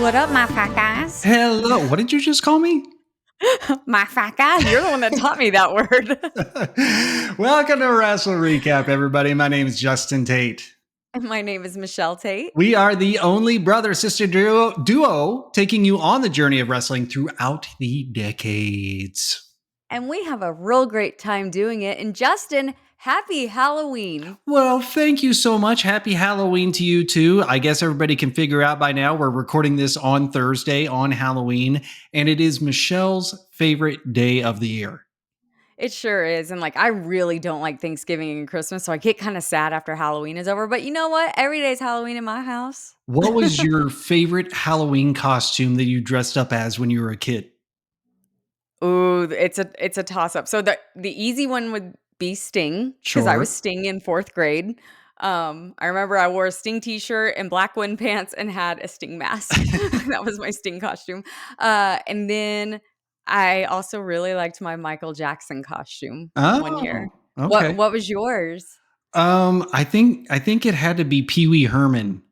What up, my fat guys? Hello. What did you just call me? My fat guys? You're the one that taught me that word. Welcome to Wrestle Recap, everybody. My name is Justin Tate. And my name is Michelle Tate. We are the only brother-sister duo taking you on the journey of wrestling throughout the decades. And we have a real great time doing it. And Justin, happy Halloween. Well, thank you so much. Happy Halloween to you too. I guess everybody can figure out by now we're recording this on Thursday on Halloween, and it is Michelle's favorite day of the year. It sure is. And I really don't like Thanksgiving and Christmas, so I get kind of sad after Halloween is over. But you know what? Every day's Halloween in my house. What was your favorite Halloween costume that you dressed up as when you were a kid? Ooh, it's a toss-up. So the easy one would be Sting, because I was Sting in 4th grade. I remember I wore a Sting t-shirt and black wind pants and had a Sting mask. That was my Sting costume. And then I also really liked my Michael Jackson costume one year. Okay. What was yours? I think it had to be Pee Wee Herman.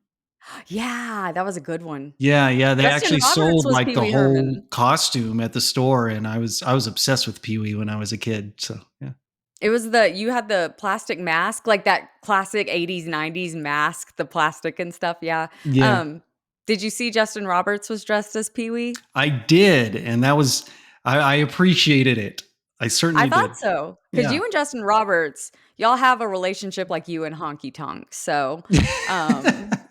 Yeah, that was a good one. Yeah. They Justin actually Roberts sold was like Pee the Wee whole Herman. costume at the store, and I was obsessed with Pee Wee when I was a kid. So yeah. It was you had the plastic mask, like that classic 80s, 90s mask, the plastic and stuff. Yeah. Yeah. Did you see Justin Roberts was dressed as Pee-wee? I did, and that was I appreciated it. I certainly I thought did. so. Because Yeah. you and Justin Roberts, y'all have a relationship like you and Honky Tonk. So I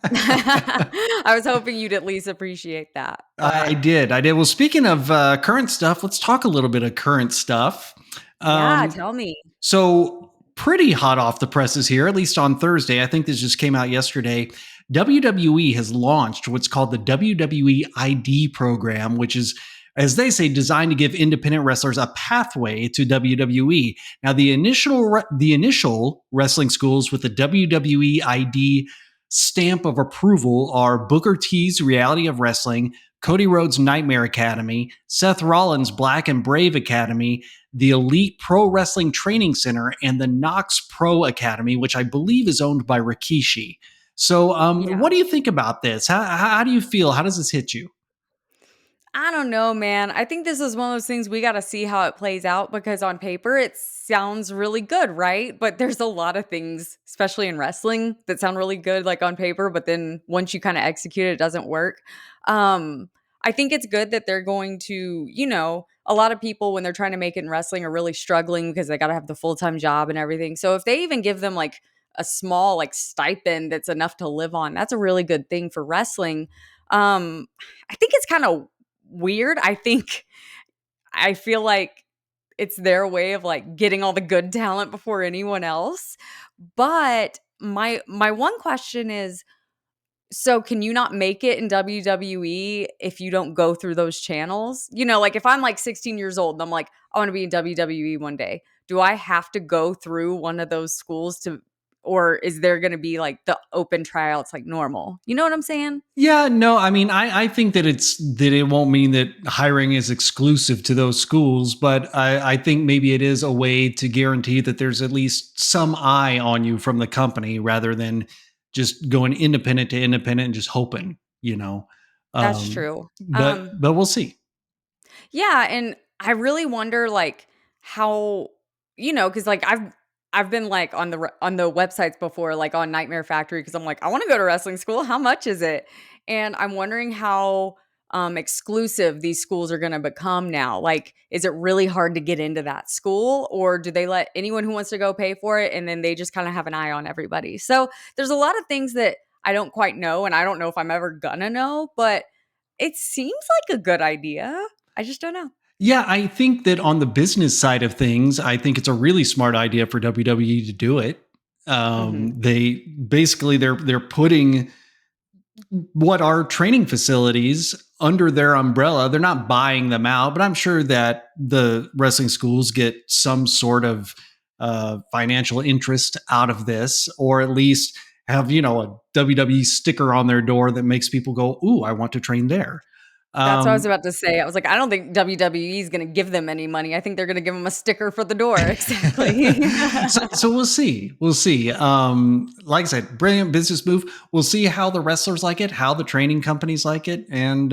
was hoping you'd at least appreciate that. I did. Well, speaking of current stuff, let's talk a little bit of current stuff. Yeah, tell me. So pretty hot off the presses here, at least on Thursday. I think this just came out yesterday. WWE has launched what's called the WWE ID program, which is, as they say, designed to give independent wrestlers a pathway to WWE. Now, the initial wrestling schools with the WWE ID stamp of approval are Booker T's Reality of Wrestling, Cody Rhodes' Nightmare Academy, Seth Rollins' Black and Brave Academy, the Elite Pro Wrestling Training Center, and the Knox Pro Academy, which I believe is owned by Rikishi. So what do you think about this? How do you feel? How does this hit you? I don't know, man. I think this is one of those things we got to see how it plays out, because on paper it sounds really good, right? But there's a lot of things, especially in wrestling, that sound really good like on paper, but then once you kind of execute it, it doesn't work. I think it's good that they're going to, a lot of people when they're trying to make it in wrestling are really struggling because they got to have the full-time job and everything. So if they even give them like a small like stipend that's enough to live on, that's a really good thing for wrestling. I think it's kind of weird. I feel like it's their way of like getting all the good talent before anyone else. But my one question is, so can you not make it in WWE if you don't go through those channels? Like if I'm like 16 years old and I'm like, I want to be in WWE one day, do I have to go through one of those schools or is there going to be like the open tryouts like normal? You know what I'm saying? Yeah, no, I mean, I think that it won't mean that hiring is exclusive to those schools, but I think maybe it is a way to guarantee that there's at least some eye on you from the company rather than just going independent to independent and just hoping, That's true. But we'll see. Yeah, and I really wonder like how, because like I've been like on the websites before, like on Nightmare Factory, because I'm like, I want to go to wrestling school. How much is it? And I'm wondering how exclusive these schools are going to become now. Like, is it really hard to get into that school, or do they let anyone who wants to go pay for it, and then they just kind of have an eye on everybody? So there's a lot of things that I don't quite know, and I don't know if I'm ever gonna know, but it seems like a good idea. I just don't know. Yeah, I think that on the business side of things, I think it's a really smart idea for WWE to do it. Mhm. They basically they're putting what are training facilities under their umbrella. They're not buying them out, but I'm sure that the wrestling schools get some sort of financial interest out of this, or at least have a WWE sticker on their door that makes people go, "Ooh, I want to train there." That's what I was Um, about to say. I was like, I don't think WWE is gonna give them any money. I think they're gonna give them a sticker for the door. Exactly. so we'll see. We'll see. Like I said, brilliant business move. We'll see how the wrestlers like it, how the training companies like it, and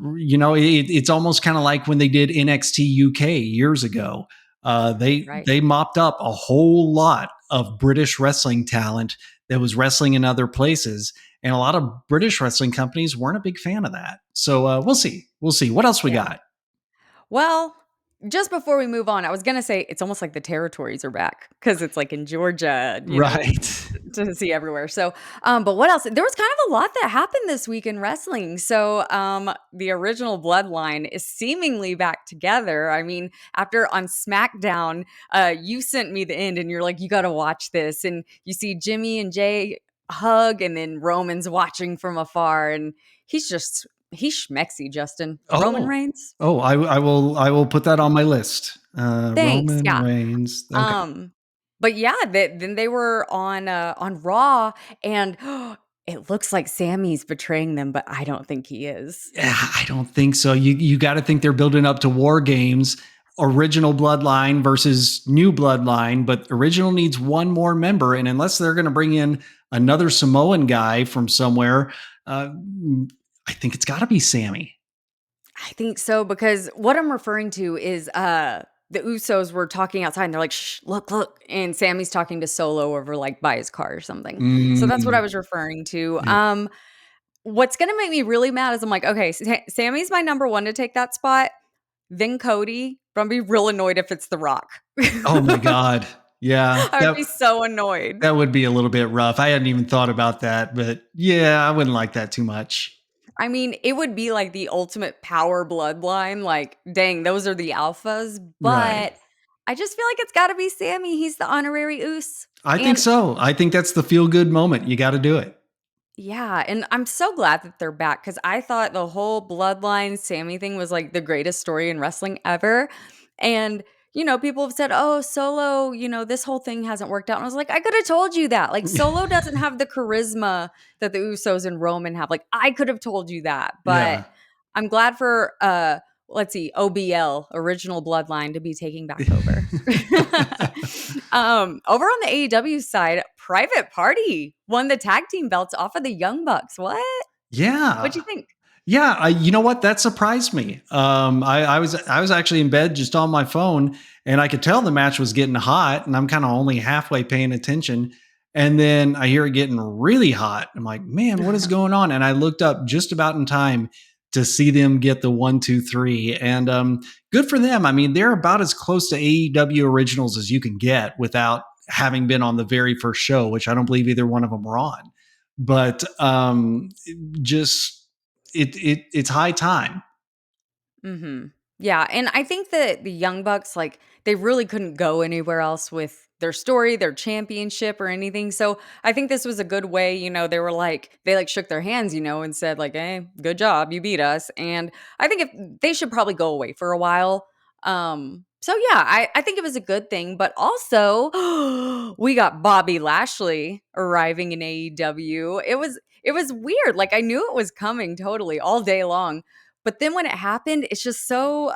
it's almost kind of like when they did NXT UK years ago. Right. They mopped up a whole lot of British wrestling talent that was wrestling in other places, and a lot of British wrestling companies weren't a big fan of that. So we'll see. We'll see what else we Yeah. got. Well, just before we move on, I was gonna say it's almost like the territories are back because it's like in Georgia, Right. to see everywhere. So, but what else? There was kind of a lot that happened this week in wrestling. So, the original Bloodline is seemingly back together. I mean, after on SmackDown, you sent me the end, and you're like, you got to watch this, and you see Jimmy and Jay hug, and then Roman's watching from afar, and he's schmexy, Justin. Roman Oh, Reigns. I will put that on my list. Thanks. Roman Yeah. Reigns. Okay. Um, but yeah, then they were on Raw, and it looks like Sammy's betraying them, but I don't think he is. Yeah, I don't think so. You got to think they're building up to War Games, original Bloodline versus new Bloodline, but original needs one more member, and unless they're going to bring in another Samoan guy from somewhere, uh, I think it's got to be Sammy. I think so because what I'm referring to is the Usos were talking outside and they're like, "Shh, look, look." And Sammy's talking to Solo over like by his car or something. So that's what I Mm, was referring to. yeah. What's going to make me really mad is I'm like, okay, Sammy's my number 1 to take that spot, then Cody, but I'm be real annoyed if it's The Rock. Oh my God. Yeah, I would be so annoyed. that would be a little bit rough. I hadn't even thought about that, but yeah, I wouldn't like that too much. I mean, it would be like the ultimate power bloodline. Like, dang, those are the alphas. Right. But I just feel like it's got to be Sammy. He's the honorary Oos. I think And so. I think that's the feel good moment. You got to do it. yeah, and I'm so glad that they're back because I thought the whole bloodline Sammy thing was like the greatest story in wrestling ever. And, people have said, oh, Solo, this whole thing hasn't worked out. And I was like, I could have told you that. Like, Solo doesn't have the charisma that the Usos and Roman have. Like, I could have told you that. But Yeah. I'm glad for, let's see, OBL, Original Bloodline, to be taking back over. Over on the AEW side, Private Party won the tag team belts off of the Young Bucks. What? What'd Yeah. you think? Yeah, you know what? That surprised me. I was actually in bed just on my phone, and I could tell the match was getting hot, and I'm kind of only halfway paying attention. And then I hear it getting really hot. I'm like, man, what is going on? And I looked up just about in time to see them get the 1, 2, 3, and good for them. I mean, they're about as close to AEW originals as you can get without having been on the very first show, which I don't believe either one of them were on. But just it's high time. Mhm. Yeah, and I think that the Young Bucks, like, they really couldn't go anywhere else with their story, their championship, or anything, so I think this was a good way, they were like they, like, shook their hands, and said, like, "Hey, good job, you beat us," and I think if they should probably go away for a while, so yeah, I think it was a good thing, but also, we got Bobby Lashley arriving in AEW. It was weird, like, I knew it was coming totally all day long, but then when it happened, it's just so,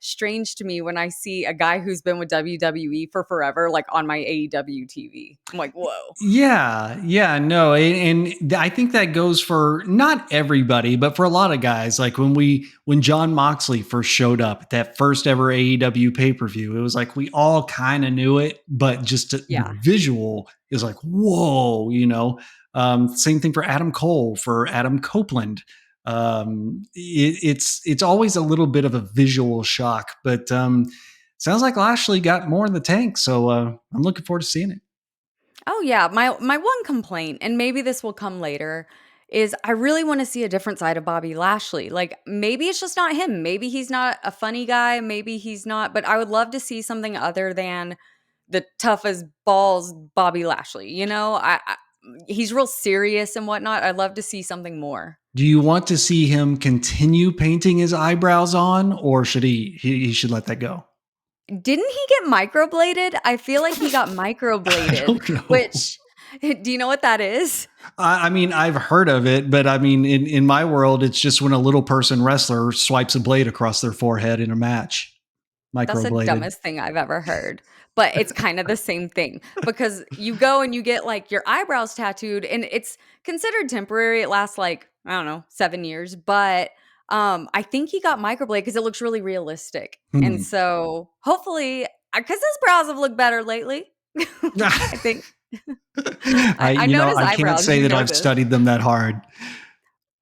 strange to me when I see a guy who's been with WWE for forever, like, on my AEW TV. I'm like, "Whoa." Yeah, yeah, no, and I think that goes for not everybody, but for a lot of guys. Like when John Moxley first showed up at that first ever AEW pay per view, it was like we all kind of knew it, but just the Yeah. visual is like whoa, you know. Same thing for Adam Cole, for Adam Copeland. It's always a little bit of a visual shock, but sounds like Lashley got more in the tank, so I'm looking forward to seeing it. Oh, yeah, my one complaint, and maybe this will come later, is I really wanna see a different side of Bobby Lashley. Like, maybe it's just not him. Maybe he's not a funny guy, maybe he's not but I would love to see something other than the tough as balls Bobby Lashley, he's real serious and whatnot. I'd love to see something more. Do you want to see him continue painting his eyebrows on, or should he should let that go? Didn't he get microbladed? I feel like he got I microbladed, don't which know. Do you know what that is? I mean, I've heard of it, but I mean, in my world, it's just when a little person wrestler swipes a blade across their forehead in a match, That's the microbladed. dumbest thing I've ever heard, but it's kinda the same thing because you go and you get, like, your eyebrows tattooed, and it's considered temporary. It lasts, like, I don't know, 7 years, but, I think he got microbladed because it looks really realistic, and Hmm. so, hopefully, because his brows have looked better lately, I think. I notice I can't eyebrows, say you that know I've this. studied them that hard.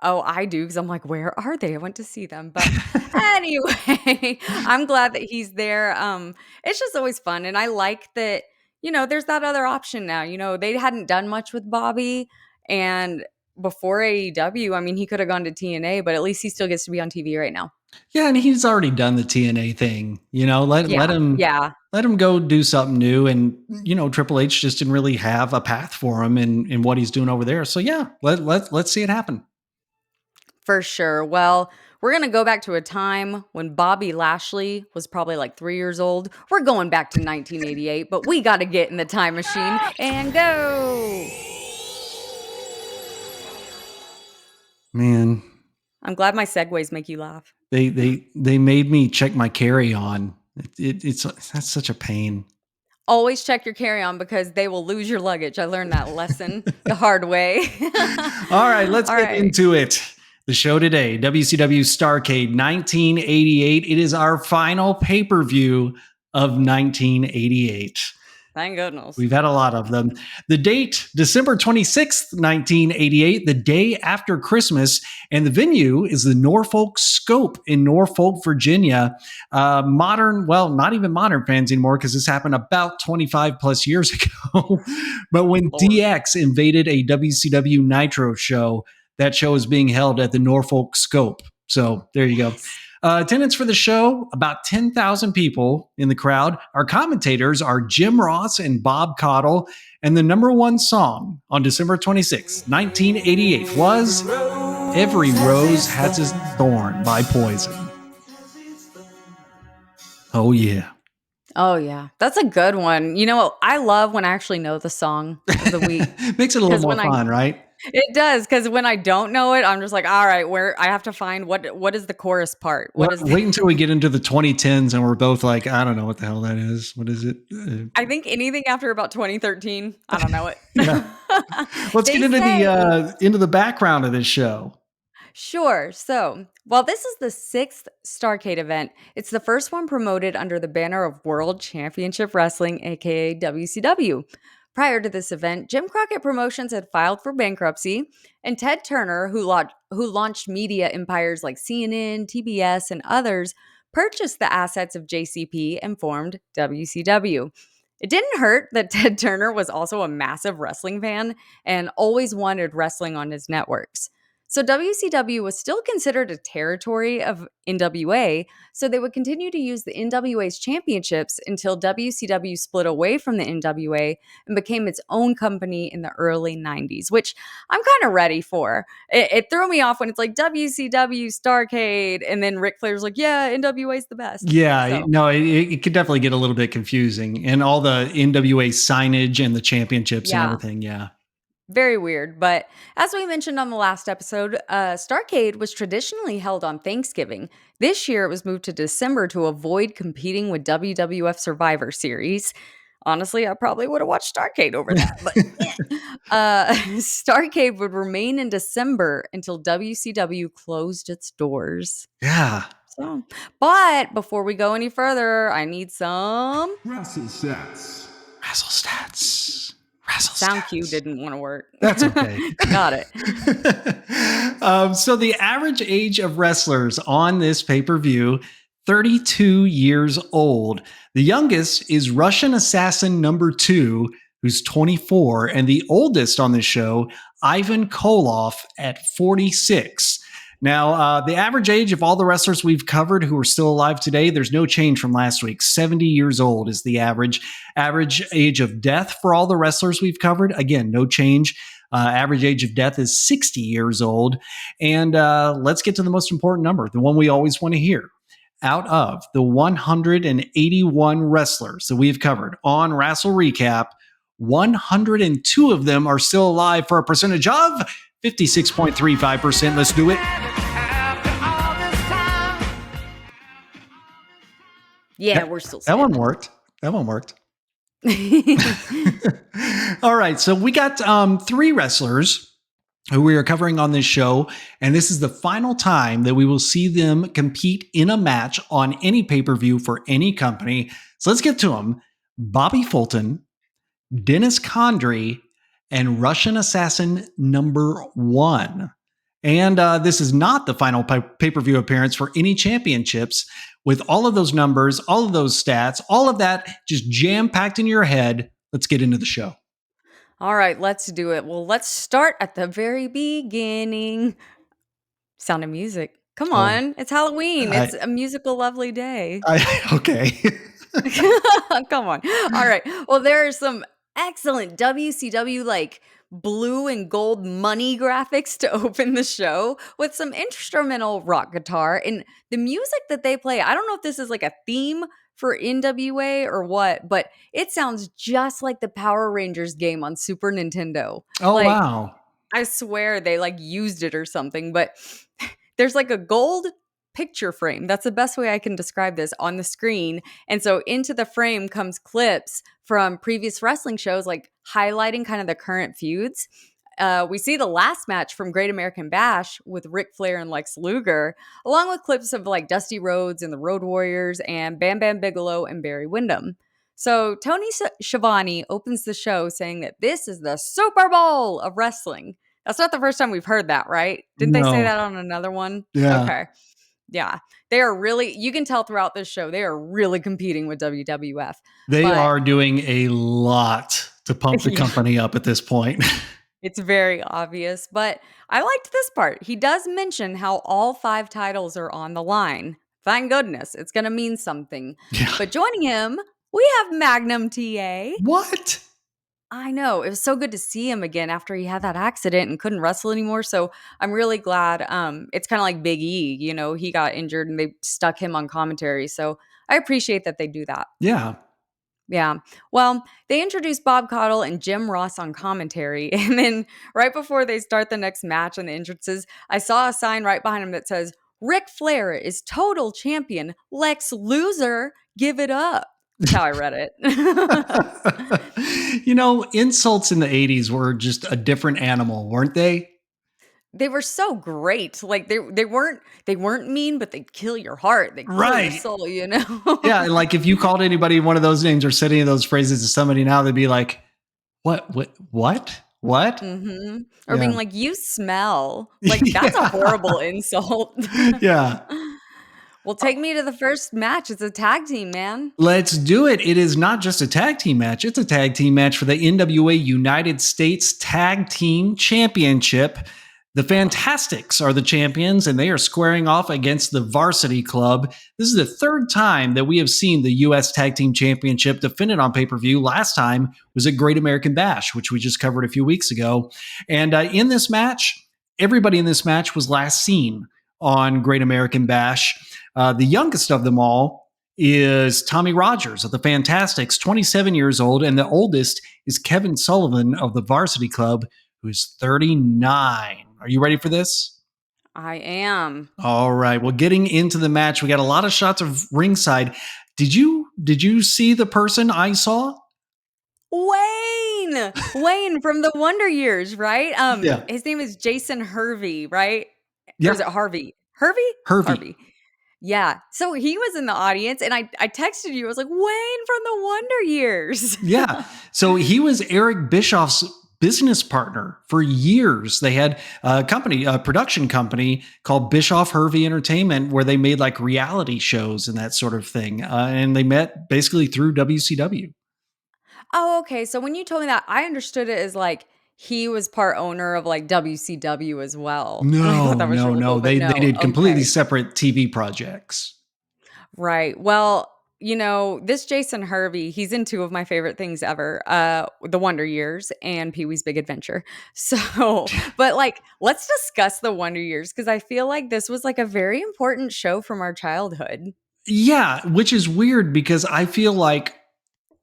Oh, I do because 'cause I'm like, "Where are they? I went to see them." But anyway, I'm glad that he's there. It's just always fun, and I like that, there's that other option now. They hadn't done much with Bobby, and before AEW, I mean, he coulda gone to TNA, but at least he still gets to be on TV right now. Yeah, and he's already done the TNA thing. Let Yeah, him yeah, go do something new. And Triple H just didn't really have a path for him in what he's doing over there. So yeah, let's see it happen. for sure. Well, we're gonna go back to a time when Bobby Lashley was probably, like, 3 years old. We're going back to 1988, but we gotta get in the time machine and go. Man, I'm glad my segues make you laugh. they made me check my carry on. It's that's such a pain. Always check your carry-on because they will lose your luggage. I learned that lesson the hard way. All right, let's All get right. into it. The show today, WCW Starrcade 1988. It is our final pay per view of 1988. Thank goodness. We've had a lot of them. The date, December 26th, 1988, the day after Christmas. And the venue is the Norfolk Scope in Norfolk, Virginia. Modern, well, not even modern fans anymore because this happened about 25 plus years ago. But when Lord. DX invaded a WCW Nitro show, that show is being held at the Norfolk Scope. So there you go. Yes. Attendance for the show, about 10,000 people in the crowd. Our commentators are Jim Ross and Bob Caudle. And the number one song on December 26th, 1988 was Every Rose Has Its Thorn by Poison. Oh, yeah. Oh, yeah. That's a good one. I love when I actually know the song of the week Makes it a little because more when I fun, right? it does, because when I don't know it, I'm just like, "All right, where I have to find what is the chorus part? What is the" Wait until we get into the 2010s and we're both like, I don't know what the hell that is. What is it? I think anything after about 2013, I don't know it. Yeah. Let's get They say into the background of this show. Sure. So, while this is the sixth Starcade event, it's the first one promoted under the banner of World Championship Wrestling, aka WCW. Prior to this event, Jim Crockett Promotions had filed for bankruptcy, and Ted Turner, who launched media empires like CNN, TBS, and others, purchased the assets of JCP and formed WCW. It didn't hurt that Ted Turner was also a massive wrestling fan and always wanted wrestling on his networks. So WCW was still considered a territory of NWA, so they would continue to use the NWA's championships until WCW split away from the NWA and became its own company in the early 90s, which I'm kind of ready for. It threw me off when it's like WCW Starrcade, and then Ric Flair's like, yeah, NWA's the best. Yeah, So, no, it could definitely get a little bit confusing. And all the NWA signage and the championships and yeah. everything. Yeah. Very weird, but as we mentioned on the last episode, Starcade was traditionally held on Thanksgiving. This year, it was moved to December to avoid competing with WWF Survivor Series. Honestly, I probably would have watched Starcade over that, but Starcade would remain in December until WCW closed its doors. Yeah. So, but before we go any further, I need some Wrestle stats. Razzle stats. Razzle sound cue. stats. Didn't want to work. That's okay. Got it. So the average age of wrestlers on this pay-per-view, 32 years old. The youngest is Russian Assassin number 2, who's 24, and the oldest on this show, Ivan Koloff, at 46. Now, the average age of all the wrestlers we've covered who are still alive today, there's no change from last week. 70 years old is the average. Average age of death for all the wrestlers we've covered, again, no change. Average age of death is 60 years old. And let's get to the most important number, the one we always want to hear. Out of the 181 wrestlers that we've covered on Wrestle Recap, 102 of them are still alive for a percentage of 56.35%. Let's do it. Yeah, That, we're still that one standing. worked. That one worked. All right. So we got three wrestlers who we are covering on this show. And this is the final time that we will see them compete in a match on any pay per view for any company. So let's get to them. Bobby Fulton, Dennis Condrey, and Russian Assassin number one. And this is not the final pay per view appearance for any championships. With all of those numbers, all of those stats, all of that just jam packed in your head, let's get into the show. All right, let's do it. Well, let's start at the very beginning. Sound of Music. Come Oh, on. It's Halloween. I, It's a musical lovely day. okay. Come on. All right. Well, there are some excellent WCW like blue and gold money graphics to open the show with some instrumental rock guitar and the music that they play. I don't know if this is like a theme for NWA or what, but it sounds just like the Power Rangers game on Super Nintendo. Oh, Like wow. I swear they like used it or something, but there's like a gold picture frame. That's the best way I can describe this on the screen. And so into the frame comes clips from previous wrestling shows, like highlighting kind of the current feuds. We see the last match from Great American Bash with Ric Flair and Lex Luger, along with clips of like Dusty Rhodes and the Road Warriors and Bam Bam Bigelow and Barry Windham. So Tony Schiavone opens the show saying that this is the Super Bowl of wrestling. That's not the first time we've heard that, right? Didn't they say No. that on another one? Yeah. Okay. Yeah. They are really, you can tell throughout this show, they are really competing with WWF. They But are doing a lot to pump the yeah, company up at this point. it's very obvious. But I liked this part. He does mention how all five titles are on the line. Thank goodness. It's going to mean something. Yeah. But joining him, we have Magnum TA. What? I know. It was so good to see him again after he had that accident and couldn't wrestle anymore. So I'm really glad. It's kind of like Big E, you know, he got injured and they stuck him on commentary. So I appreciate that they do that. Yeah. Yeah. Well, they introduced Bob Caudle and Jim Ross on commentary. And then right before they start the next match and the entrances, I saw a sign right behind him that says, Ric Flair is total champion. Lex Luger, give it up. That's how I read it. Insults in the 80s were just a different animal, weren't they? They were so great. Like they weren't mean, but they'd kill your heart. They'd kill your Right. soul, you Yeah. know? And like if you called anybody one of those names or said any of those phrases to somebody now, they'd be like, what? What? Mhm. Or Yeah. being like, "You smell." Like, that's a Yeah. horrible insult. Yeah. Well, take me to the first match. It's a tag team, man. Let's do it. It is not just a tag team match, it's a tag team match for the NWA United States Tag Team Championship. The Fantastics are the champions, and they are squaring off against the Varsity Club. This is the third time that we have seen the U.S. Tag Team Championship defended on pay per view. Last time was at Great American Bash, which we just covered a few weeks ago. And in this match, everybody in this match was last seen on Great American Bash. The youngest of them all is Tommy Rogers of the Fantastics, 27 years old, and the oldest is Kevin Sullivan of the Varsity Club, who's 39. Are you ready for this? I am. All right. Well, getting into the match, we got a lot of shots of ringside. Did you see the person I saw? Wayne! Wayne from the Wonder Years, right? Yeah. His name is Jason Hervey, right? Or is Yeah. it Harvey? Hervey? Hervey. Harvey. Yeah. So he was in the audience and I texted you. I was like, Wayne from the Wonder Years. Yeah. So he was Eric Bischoff's business partner for years. They had a production company called Bischoff Hervey Entertainment, where they made like reality shows and that sort of thing. And they met basically through WCW. Oh, okay. So when you told me that, I understood it as like he was part owner of like WCW as well. And I thought No, that was no, really cool, no. but They no. did completely Okay. separate TV projects. Right. Well, this Jason Hervey, he's in two of my favorite things ever, The Wonder Years and Pee-wee's Big Adventure. So, but like, let's discuss The Wonder Years because I feel like this was like a very important show from our childhood. Yeah, which is weird because I feel like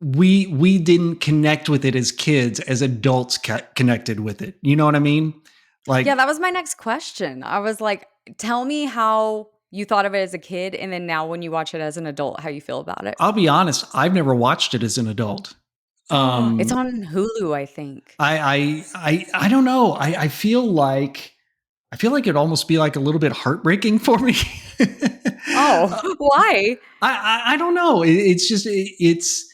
we didn't connect with it as kids as adults connected with it. You know what I mean? Like Yeah, that was my next question. I was like, tell me how you thought of it as a kid, and then now when you watch it as an adult, how you feel about it. I'll be honest, I've never watched it as an adult. It's Um, on Hulu, I think. I don't know. I feel like it'd almost be like a little bit heartbreaking for me. Oh, why? I don't know. It's just it's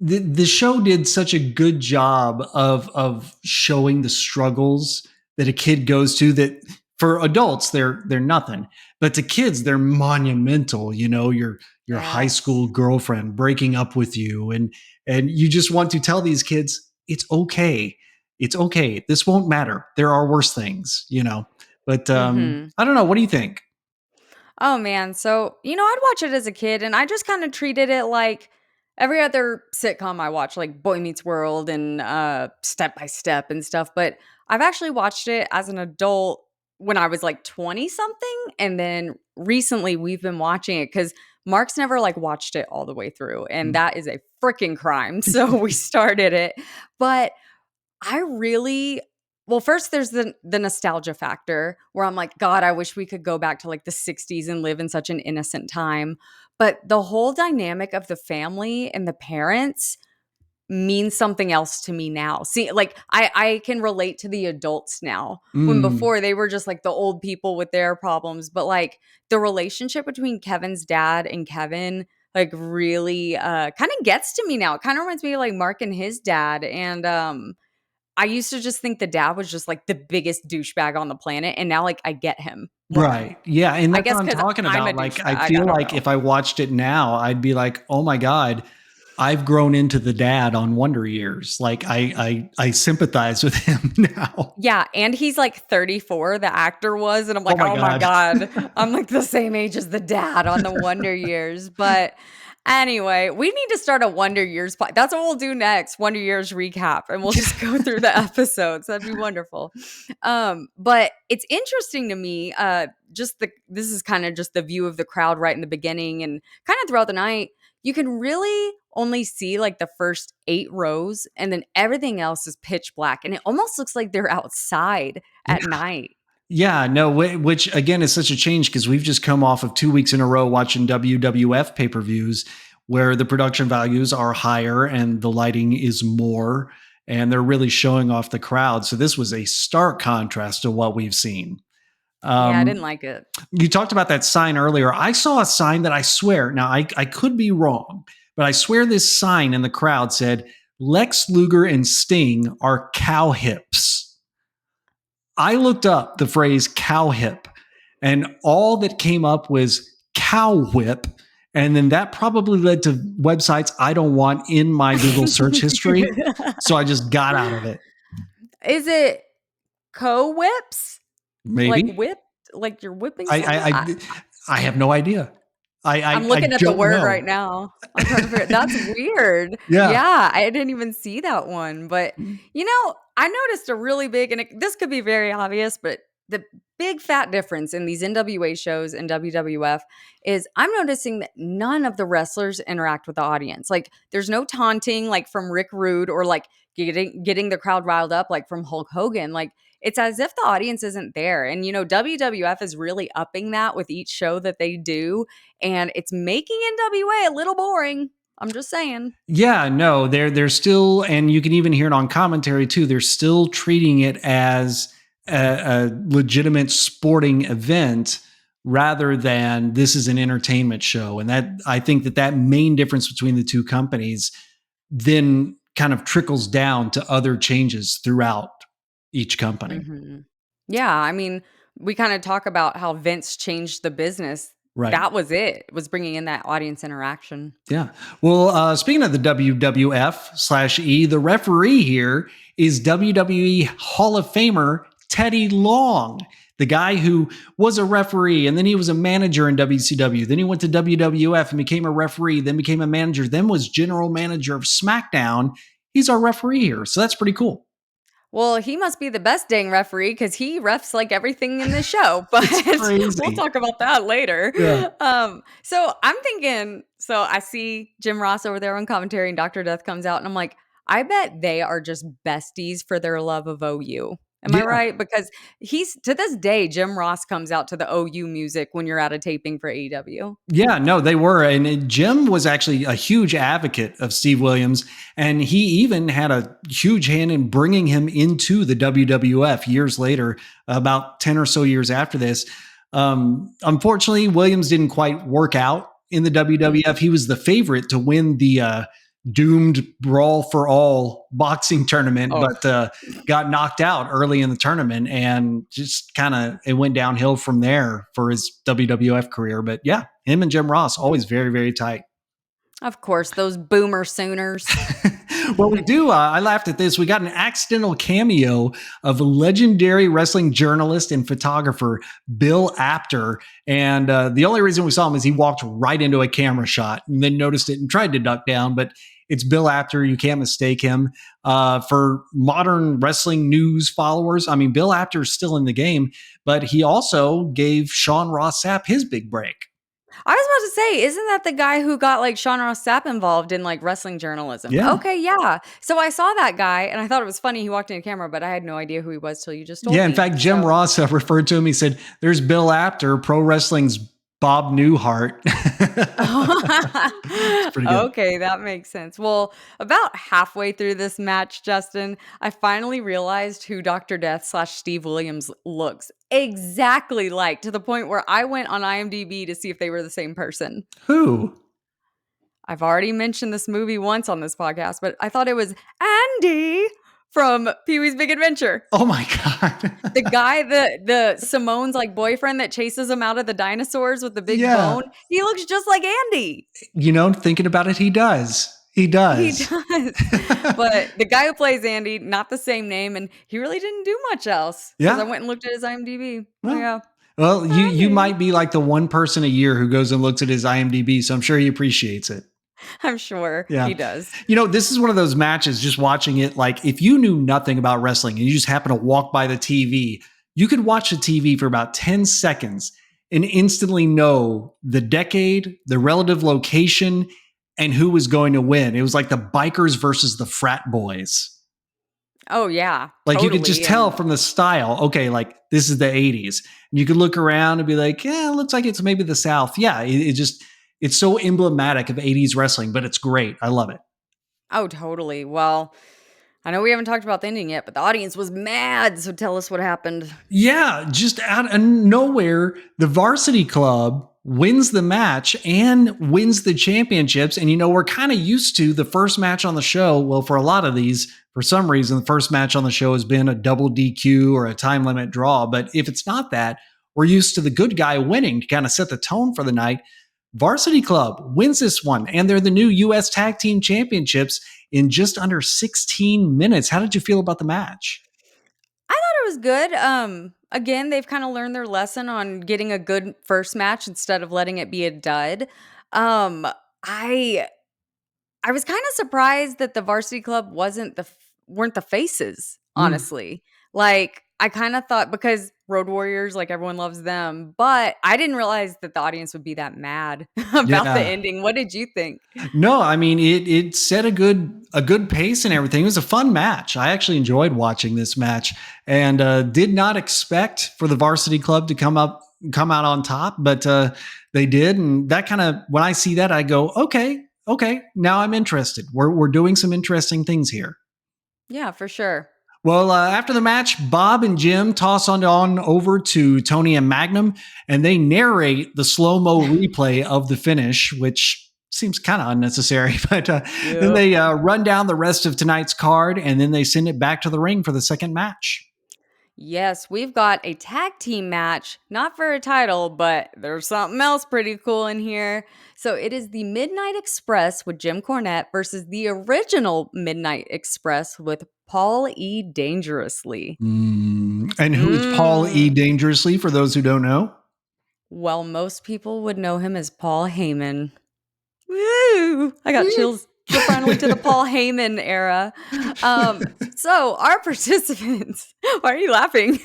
the show did such a good job of showing the struggles that a kid goes to that for adults they're nothing, but to kids they're monumental. You know, your high school Yes. girlfriend breaking up with you, and you just want to tell these kids it's okay, it's okay. This won't matter. There are worse things, you know. But Mhm. I don't know. What do you think? Oh, man. So, I'd watch it as a kid, and I just kinda treated it like every other sitcom I watch, like Boy Meets World and, Step by Step and stuff, but I've actually watched it as an adult when I was, like, 20 something, and then recently we've been watching it because Mark's never, like, watched it all the way through, and that is a freaking crime, so we started it, but I really well, first there's the nostalgia factor where I'm like, "God, I wish we could go back to, like, the '60s and live in such an innocent time." But the whole dynamic of the family and the parents means something else to me now. See, like, I can relate to the adults now, when Mm, before they were just, like, the old people with their problems, but, like, the relationship between Kevin's dad and Kevin, like, really, kinda gets to me now. It kinda reminds me of, like, Mark and his dad, and, I used to just think the dad was just, like, the biggest douchebag on the planet, and now, like, I get him more. right. Yeah, and I that's guess what I'm because 'cause talking I'm a about. Like, I douchebag, I feel don't like know. if I watched it now, I'd be like, "Oh my god, I've grown into the dad on Wonder Years." Like, I sympathize with him now. Yeah, and he's, like, 34, the actor was, and I'm Oh like, my "Oh my god. god, I'm, like, the same age as the dad on the Wonder Years," but anyway, we need to start a Wonder Years that's what we'll do next, Wonder Years recap, and we'll just go through the episodes, that'd be wonderful. But it's interesting to me, just this is kinda just the view of the crowd right in the beginning and kinda throughout the night. You can really only see, like, the first 8 rows, and then everything else is pitch black, and it almost looks like they're outside at night. Yeah, no, which again is such a change because we've just come off of 2 weeks in a row watching WWF pay per views where the production values are higher and the lighting is more, and they're really showing off the crowd. So this was a stark contrast to what we've seen. Yeah, I didn't Um, like it. you talked about that sign earlier. I saw a sign that I swear, now I could be wrong, but I swear this sign in the crowd said, Lex Luger and Sting are cow hips. I looked up the phrase cow hip, and all that came up was cow whip. And then that probably led to websites I don't want in my Google search history. So I just got out of it. Is it co-whips? Like Maybe. whipped? Like you're whipping I someone? I I, I have no idea. I'm I looking at the don't word right know. now. I'm trying to figure that's weird. Yeah. Yeah, I didn't even see that one, but, I noticed a really big and this could be very obvious, but the big fat difference in these NWA shows and WWF is I'm noticing that none of the wrestlers interact with the audience. Like, there's no taunting, like, from Rick Rude or, like, getting the crowd riled up, like, from Hulk Hogan. Like, it's as if the audience isn't there, and, WWF is really upping that with each show that they do, and it's making NWA a little boring. I'm just saying. Yeah, no, they're still, and you can even hear it on commentary too. They're still treating it as a legitimate sporting event rather than this is an entertainment show. And that I think that main difference between the two companies then kind of trickles down to other changes throughout each company. Mhm. Yeah, I mean, we kinda talk about how Vince changed the business. Right. That was it, was bringing in that audience interaction. Yeah. Well, speaking of the WWF/E, the referee here is WWE Hall of Famer Teddy Long, the guy who was a referee and then he was a manager in WCW. Then he went to WWF and became a referee, then became a manager, then was general manager of SmackDown. He's our referee here. So that's pretty cool. Well, he must be the best dang referee because he refs like everything in the show, but It's we'll crazy. talk about that later. Yeah. So I'm thinking, so I see Jim Ross over there on commentary and Dr. Death comes out, and I'm like, I bet they are just besties for their love of OU. Am I Yeah. right? Because he's to this day, Jim Ross comes out to the OU music when you're at a taping for AEW. Yeah, no, they were. And Jim was actually a huge advocate of Steve Williams. And he even had a huge hand in bringing him into the WWF years later, about 10 or so years after this. Unfortunately, Williams didn't quite work out in the WWF. He was the favorite to win the doomed Brawl for All boxing tournament, Oh, but got knocked out early in the tournament and just kind of it went downhill from there for his WWF career. But yeah, him and Jim Ross always very, very tight. of course, those boomer Sooners. Well, we do. I laughed at this. We got an accidental cameo of legendary wrestling journalist and photographer Bill Apter. And the only reason we saw him is he walked right into a camera shot and then noticed it and tried to duck down. But it's Bill Apter. You can't mistake him. For modern wrestling news followers, I mean, Bill Apter is still in the game, but he also gave Sean Ross Sapp his big break. I was about to say, isn't that the guy who got like Sean Ross Sapp involved in like wrestling journalism? Yeah. Okay, yeah. So I saw that guy and I thought it was funny. He walked in the camera, but I had no idea who he was till you just told Yeah, in me. fact, Jim So Ross referred to him. He said, "There's Bill Apter, pro wrestling's Bob Newhart." It's pretty good. okay, that makes sense. Well, about halfway through this match, Justin, I finally realized who Dr. Death slash Steve Williams looks exactly like to the point where I went on IMDb to see if they were the same person. Who? I've already mentioned this movie once on this podcast, but I thought it was Andy from Pee-wee's Big Adventure. Oh my The god! guy, the Simone's like boyfriend that chases him out of the dinosaurs with the big Yeah, bone. He looks just like Andy. thinking about it, he does. He He does. does. But the guy who plays Andy, not the same name, and he really didn't do much else because I Yeah. went and looked at his IMDb. Oh Well, yeah, well, you Andy. might be like the one person a year who goes and looks at his IMDb, so I'm sure he appreciates it. I'm sure Yeah. he does. This is one of those matches, just watching it, like if you knew nothing about wrestling and you just happen to walk by the TV, you could watch the TV for about 10 seconds and instantly know the decade, the relative location, and who was going to win. It was like the bikers versus the frat boys. Oh yeah, Like you could just totally. tell And from the style, okay, like this is the 80s. And you could look around and be like, yeah, it looks like it's maybe the South. Yeah, it's so emblematic of 80s wrestling, but it's great. I love it. oh, totally. Well, I know we haven't talked about the ending yet, but the audience was mad. So tell us what happened. Yeah, just out of nowhere, the varsity club wins the match and wins the championships. And we're kind of used to the first match on the show. Well, for a lot of these, for some reason, the first match on the show has been a double DQ or a time limit draw. But if it's not that, we're used to the good guy winning to kind of set the tone for the night. Varsity Club wins this one, and they're the new U.S. Tag Team Championships in just under 16 minutes. How did you feel about the match? I thought it was good. Again, they've kind of learned their lesson on getting a good first match instead of letting it be a dud. Um, I I was kind of surprised that the varsity club weren't the faces, Mm, honestly. Like I kind of thought because Road Warriors, like everyone loves them, but I didn't realize that the audience would be that mad about the yeah. ending. What did you think? No, I mean it set a good pace and everything. It was a fun match. I actually enjoyed watching this match and did not expect for the varsity club to come out on top, but they did. And that kind of when I see that, I go, okay, now I'm interested. We're doing some interesting things here. Yeah, for sure. Well, after the match, Bob and Jim toss on over to Tony and Magnum, and they narrate the slow mo replay of the finish, which seems kind of unnecessary. But then Yep. they run down the rest of tonight's card, and then they send it back to the ring for the second match. Yes, we've got a tag team match, not for a title, but there's something else pretty cool in here. So it is the Midnight Express with Jim Cornette versus the original Midnight Express with Paul E. Dangerously. And who is Paul E. Mm. Dangerously, for those who don't know? Well, most people would know him as Paul Heyman. Woo! I got chills. We're finally to the Paul Heyman era. So our participants, why are you laughing?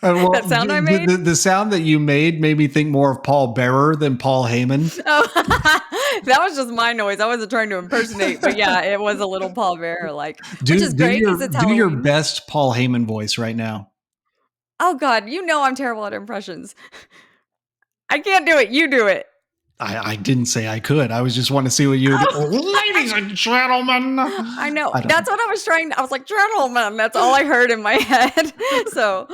Well, That sound I made? the sound that you made me think more of Paul Bearer than Paul Heyman. Oh, that was just my noise. I wasn't trying to impersonate, but yeah, it was a little Paul Bearer like, which is great because it's Do your Halloween. best Paul Heyman voice right now. Oh God, you know I'm terrible at impressions. I can't do it. You do it. I didn't say I could. I was just want to see what you would. Oh. Ladies and gentlemen, I know. I don't That's know. what I was trying. I was like, gentlemen. That's all I heard in my head. So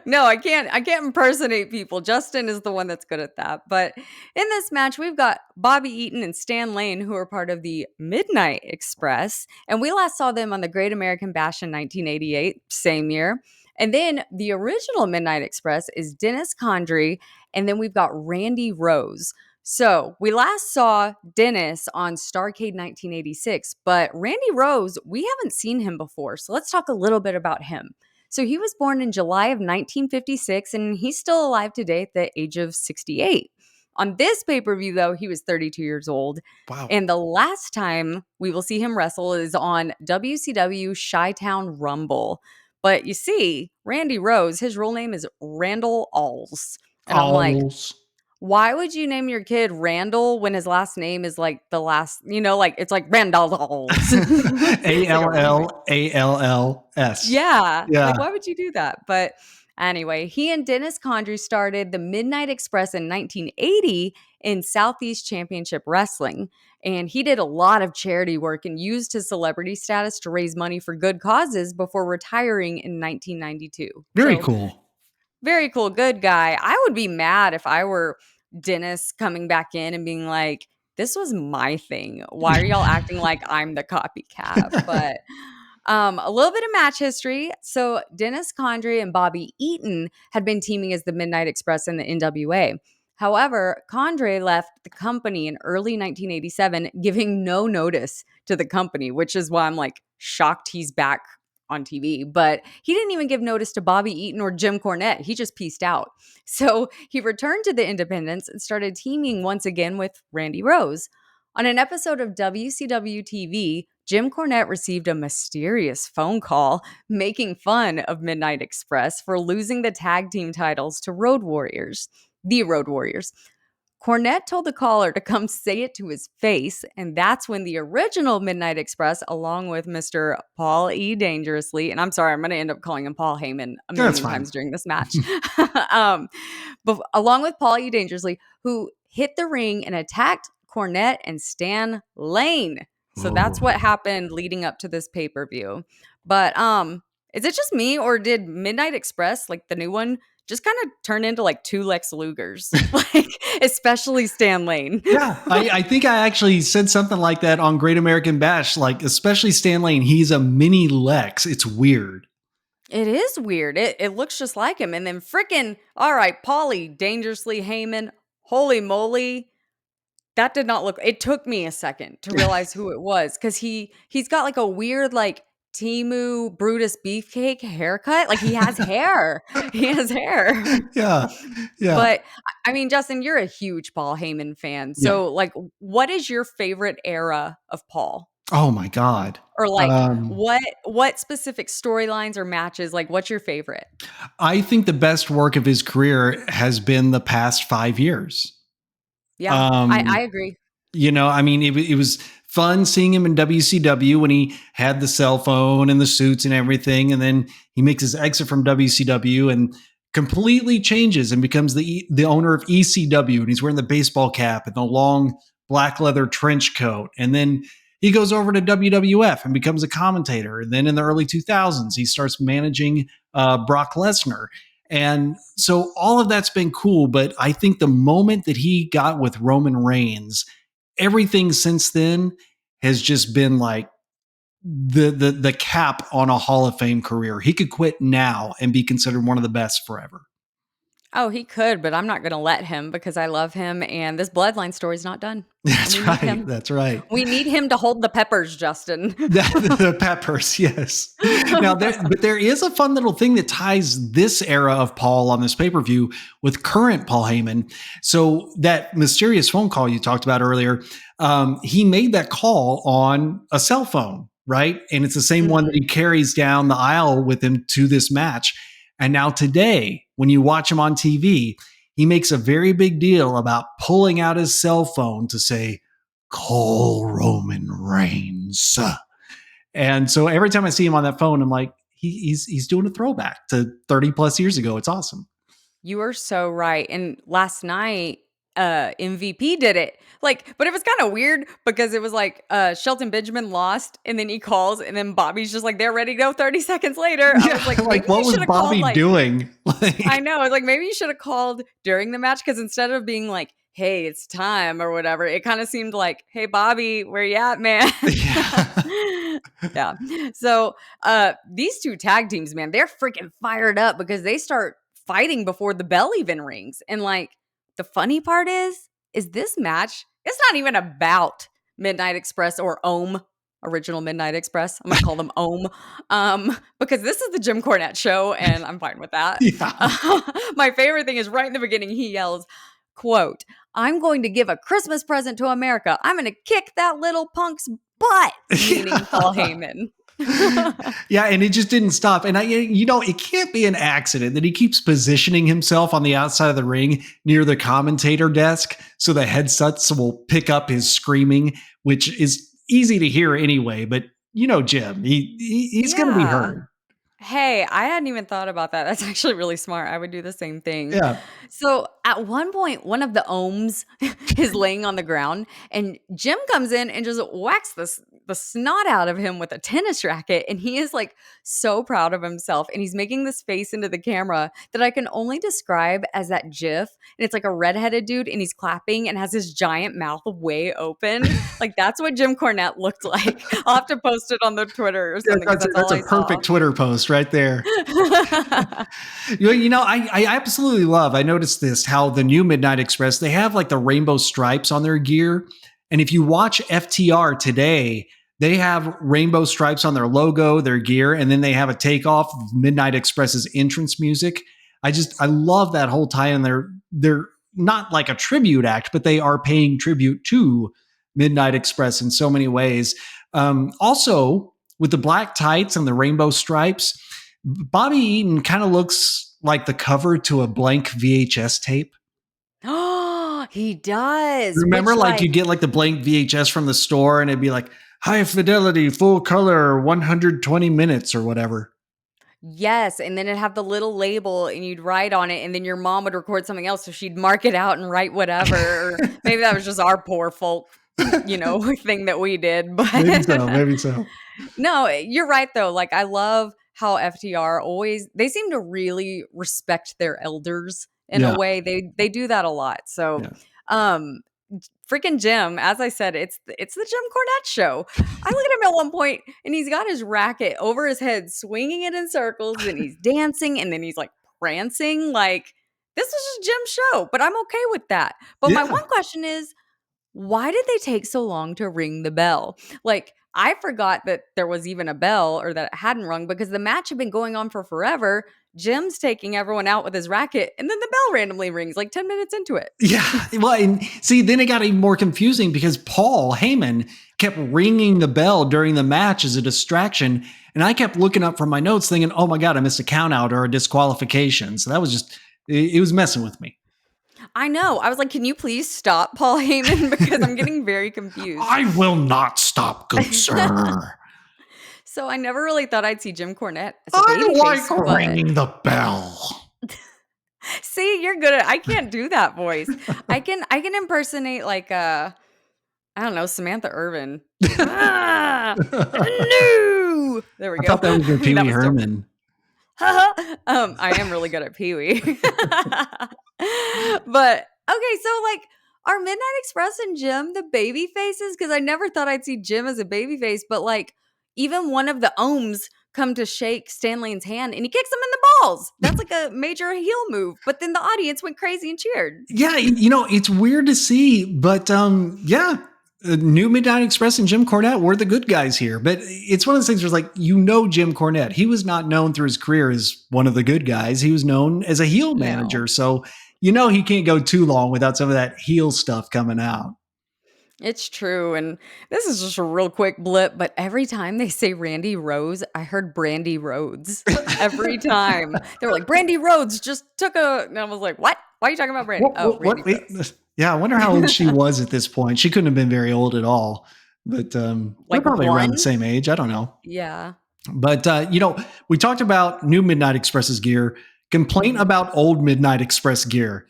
no, I can't impersonate people. Justin is the one that's good at that. But in this match, we've got Bobby Eaton and Stan Lane, who are part of the Midnight Express. And we last saw them on the Great American Bash in 1988, same year. And then the original Midnight Express is Dennis Condrey. And then we've got Randy Rose. So we last saw Dennis on Starrcade 1986, but Randy Rose, we haven't seen him before. So let's talk a little bit about him. So he was born in July of 1956, and he's still alive today at the age of 68. On this pay per view, though, he was 32 years old. Wow. And the last time we will see him wrestle is on WCW Chi-Town Rumble. But you see, Randy Rose, his real name is Randall Alls. And I'm like, Alls. why would you name your kid Randall when his last name is like the last, like it's like Randall's. A It's like a L remix. L A L L S. Yeah. Yeah. Like, why would you do that? But anyway, he and Dennis Condrey started the Midnight Express in 1980 in Southeast Championship Wrestling. And he did a lot of charity work and used his celebrity status to raise money for good causes before retiring in 1992. Very So cool. very cool, good guy. I would be mad if I were Dennis coming back in and being like, this was my thing. Why are y'all acting like I'm the copycat? But a little bit of match history. So Dennis Condrey and Bobby Eaton had been teaming as the Midnight Express in the NWA. However, Condrey left the company in early 1987, giving no notice to the company, which is why I'm like shocked he's back on TV. But he didn't even give notice to Bobby Eaton or Jim Cornette. He just pieced out. So he returned to the independents and started teaming once again with Randy Rose. On an episode of WCW TV, Jim Cornette received a mysterious phone call making fun of Midnight Express for losing the tag team titles to the Road Warriors. Cornette told the caller to come say it to his face, and that's when the original Midnight Express, along with Mr. Paul E. Dangerously, and I'm sorry, I'm going to end up calling him Paul Heyman a That's million fine. times during this match, but along with Paul E. Dangerously, who hit the ring and attacked Cornette and Stan Lane. So that's what Oh. happened leading up to this pay-per-view. But is it just me, or did Midnight Express, like the new one, just kind of turn into like two Lex Lugers, like especially Stan Lane? Yeah, I think I actually said something like that on Great American Bash. Like, especially Stan Lane, he's a mini Lex. It's weird. It is weird. It looks just like him. And then freaking, all right, Paulie, Dangerously Heyman, holy moly. That did not look, it took me a second to realize who it was because he's got like a weird like Timu Brutus Beefcake haircut. Like he has hair. He has hair. Yeah, yeah, But I mean, Justin, you're a huge Paul Heyman fan. yeah. So like what is your favorite era of Paul? Oh my God. Or like Um, what specific storylines or matches? Like what's your favorite? I think the best work of his career has been the past 5 years. Yeah, I Um, agree. I mean, it was fun seeing him in WCW when he had the cell phone and the suits and everything. And then he makes his exit from WCW and completely changes and becomes the owner of ECW. And he's wearing the baseball cap and the long black leather trench coat. And then he goes over to WWF and becomes a commentator. And then in the early 2000s, he starts managing Brock Lesnar. And so all of that's been cool. But I think the moment that he got with Roman Reigns, everything since then has just been like the cap on a Hall of Fame career. He could quit now and be considered one of the best forever. Oh, he could, but I'm not gonna let him because I love him, and this bloodline story's not done, and we That's need right. him. That's right. We need him to hold the peppers, Justin. The Peppers, yes. Now, there is a fun little thing that ties this era of Paul on this pay per view with current Paul Heyman. So that mysterious phone call you talked about earlier, he made that call on a cell phone, right? And it's the same one that Mhm. he carries down the aisle with him to this match. And now today, when you watch him on TV, he makes a very big deal about pulling out his cell phone to say, "Call Roman Reigns." And so every time I see him on that phone, I'm like, he's doing a throwback to 30 plus years ago. It's awesome. You are so right, and last night, MVP did it, like but it was kinda weird because it was like, Shelton Benjamin lost, and then he calls, and then Bobby's just like, "They're ready to go 30 seconds later." I Yeah, was like, "Maybe like what you was shoulda called, Bobby like." doing? I Like, know, I was like, "Maybe you shoulda called during the match because instead of being like, 'Hey, it's time,' or whatever, it kinda seemed like, 'Hey, Bobby, where you at, man?'" yeah, Yeah. So, these 2 tag teams, man, they're freaking fired up because they start fighting before the bell even rings, and, like, the funny part is this match, it's not even about Midnight Express or Ohm, Original Midnight Express. I'm gonna call them Ohm, because this is the Jim Cornette show, and I'm fine with that. yeah, My favorite thing is right in the beginning, he yells, quote, "I'm going to give a Christmas present to America. I'm gonna kick that little punk's butt," meaning Paul yeah. Heyman. Yeah, and it just didn't stop. And it can't be an accident that he keeps positioning himself on the outside of the ring near the commentator desk so the headsets will pick up his screaming, which is easy to hear anyway. But Jim, he's going to be Yeah. heard. Hey, I hadn't even thought about that. That's actually really smart. I would do the same thing. Yeah. So at one point, one of the ohms is laying on the ground, and Jim comes in and just whacks the snot out of him with a tennis racket. And he is like so proud of himself. And he's making this face into the camera that I can only describe as that GIF. And it's like a redheaded dude, and he's clapping and has his giant mouth way open. Like that's what Jim Cornette looked like. I'll have to post it on the Twitter or Yeah, something because that's that's all a I saw. perfect Twitter post right there. I absolutely love. I noticed this how the new Midnight Express they have like the rainbow stripes on their gear, and if you watch FTR today, they have rainbow stripes on their logo, their gear, and then they have a takeoff of Midnight Express's entrance music. I love that whole tie in. They're not like a tribute act, but they are paying tribute to Midnight Express in so many ways. Also, with the black tights and the rainbow stripes, Bobby Eaton kind of looks like the cover to a blank VHS tape. Oh, he does, Remember, which, like you like get like the blank VHS from the store and it'd be like high fidelity, full color, 120 minutes or whatever. yes, and then it'd have the little label, and you'd write on it, and then your mom would record something else, so she'd mark it out and write whatever, or maybe that was just our poor folk, thing that we did, Maybe but so. Maybe so. no, you're right, though, like, I love how FTR always they seem to really respect their elders in a Yeah. way, they do that a lot, so, Yeah. um freaking Jim, as I said, it's the Jim Cornette show. I look at him at one point, and he's got his racket over his head, swinging it in circles, and he's dancing, and then he's like prancing. Like this is just Jim's show, but I'm okay with that. But my Yeah. one question is, why did they take so long to ring the bell? Like, I forgot that there was even a bell or that it hadn't rung because the match had been going on for forever. Jim's taking everyone out with his racket, and then the bell randomly rings like 10 minutes into it. Yeah. Well, and see, then it got even more confusing because Paul Heyman kept ringing the bell during the match as a distraction. And I kept looking up from my notes thinking, oh my God, I missed a count out or a disqualification. So that was it was messing with me. I know. I was like, "Can you please stop, Paul Heyman?" Because I'm getting very confused. I will not stop, good sir. So I never really thought I'd see Jim Cornette as a I like babyface, but ringing the bell. see, you're good at I can't do that voice. I can impersonate like, I don't know, Samantha Irvin. "Ah, I no!" There we go. thought that was your Pee That Wee was terrible. Herman. I am really good at Pee-wee. But, okay, so, like, are Midnight Express and Jim the baby faces? Because I never thought I'd see Jim as a baby face, but, like, even one of the ohms come to shake Stan Lane's hand and he kicks him in the balls. That's like a major heel move. But then the audience went crazy and cheered. Yeah, it's weird to see, but yeah, New Midnight Express and Jim Cornette were the good guys here. But it's one of those things where it's like, Jim Cornette, he was not known through his career as one of the good guys. He was known as a heel No. manager. So, he can't go too long without some of that heel stuff coming out. It's true, and this is just a real quick blip, but every time they say Randy Rose, I heard Brandy Rhodes. Every time. They were like, "Brandy Rhodes just took a," and I was like, "What? Why are you talking about Brandy?" Oh, Randy Rhodes. Yeah, I wonder how old she was at this point. She couldn't have been very old at all, but they're Like probably around the 1? same age. I don't know. Yeah. But we talked about new Midnight Express's gear. Complaint Mhm. about old Midnight Express gear.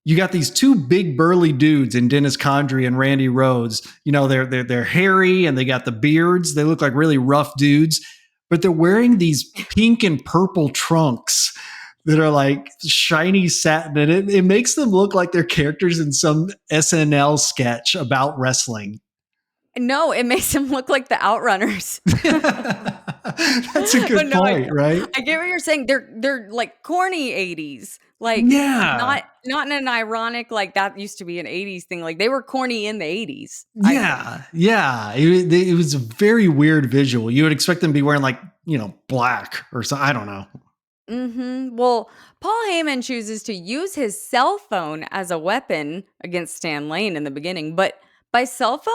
You got these two big burly dudes in Dennis Condrey and Randy Rhodes. They're hairy and they got the beards. They look like really rough dudes, but they're wearing these pink and purple trunks that are like shiny satin, and it makes them look like they're characters in some SNL sketch about wrestling. No, it makes them look like the Outrunners. That's a But good no, point, right? I get what you're saying. They're like corny 80s. Like Yeah. not in an ironic like that used to be an 80s thing. Like they were corny in the 80s, I think. Yeah, yeah. It was a very weird visual. You would expect them to be wearing like, black or something. I don't know. Well, Paul Heyman chooses to use his cell phone as a weapon against Stan Lane in the beginning, but by cell phone,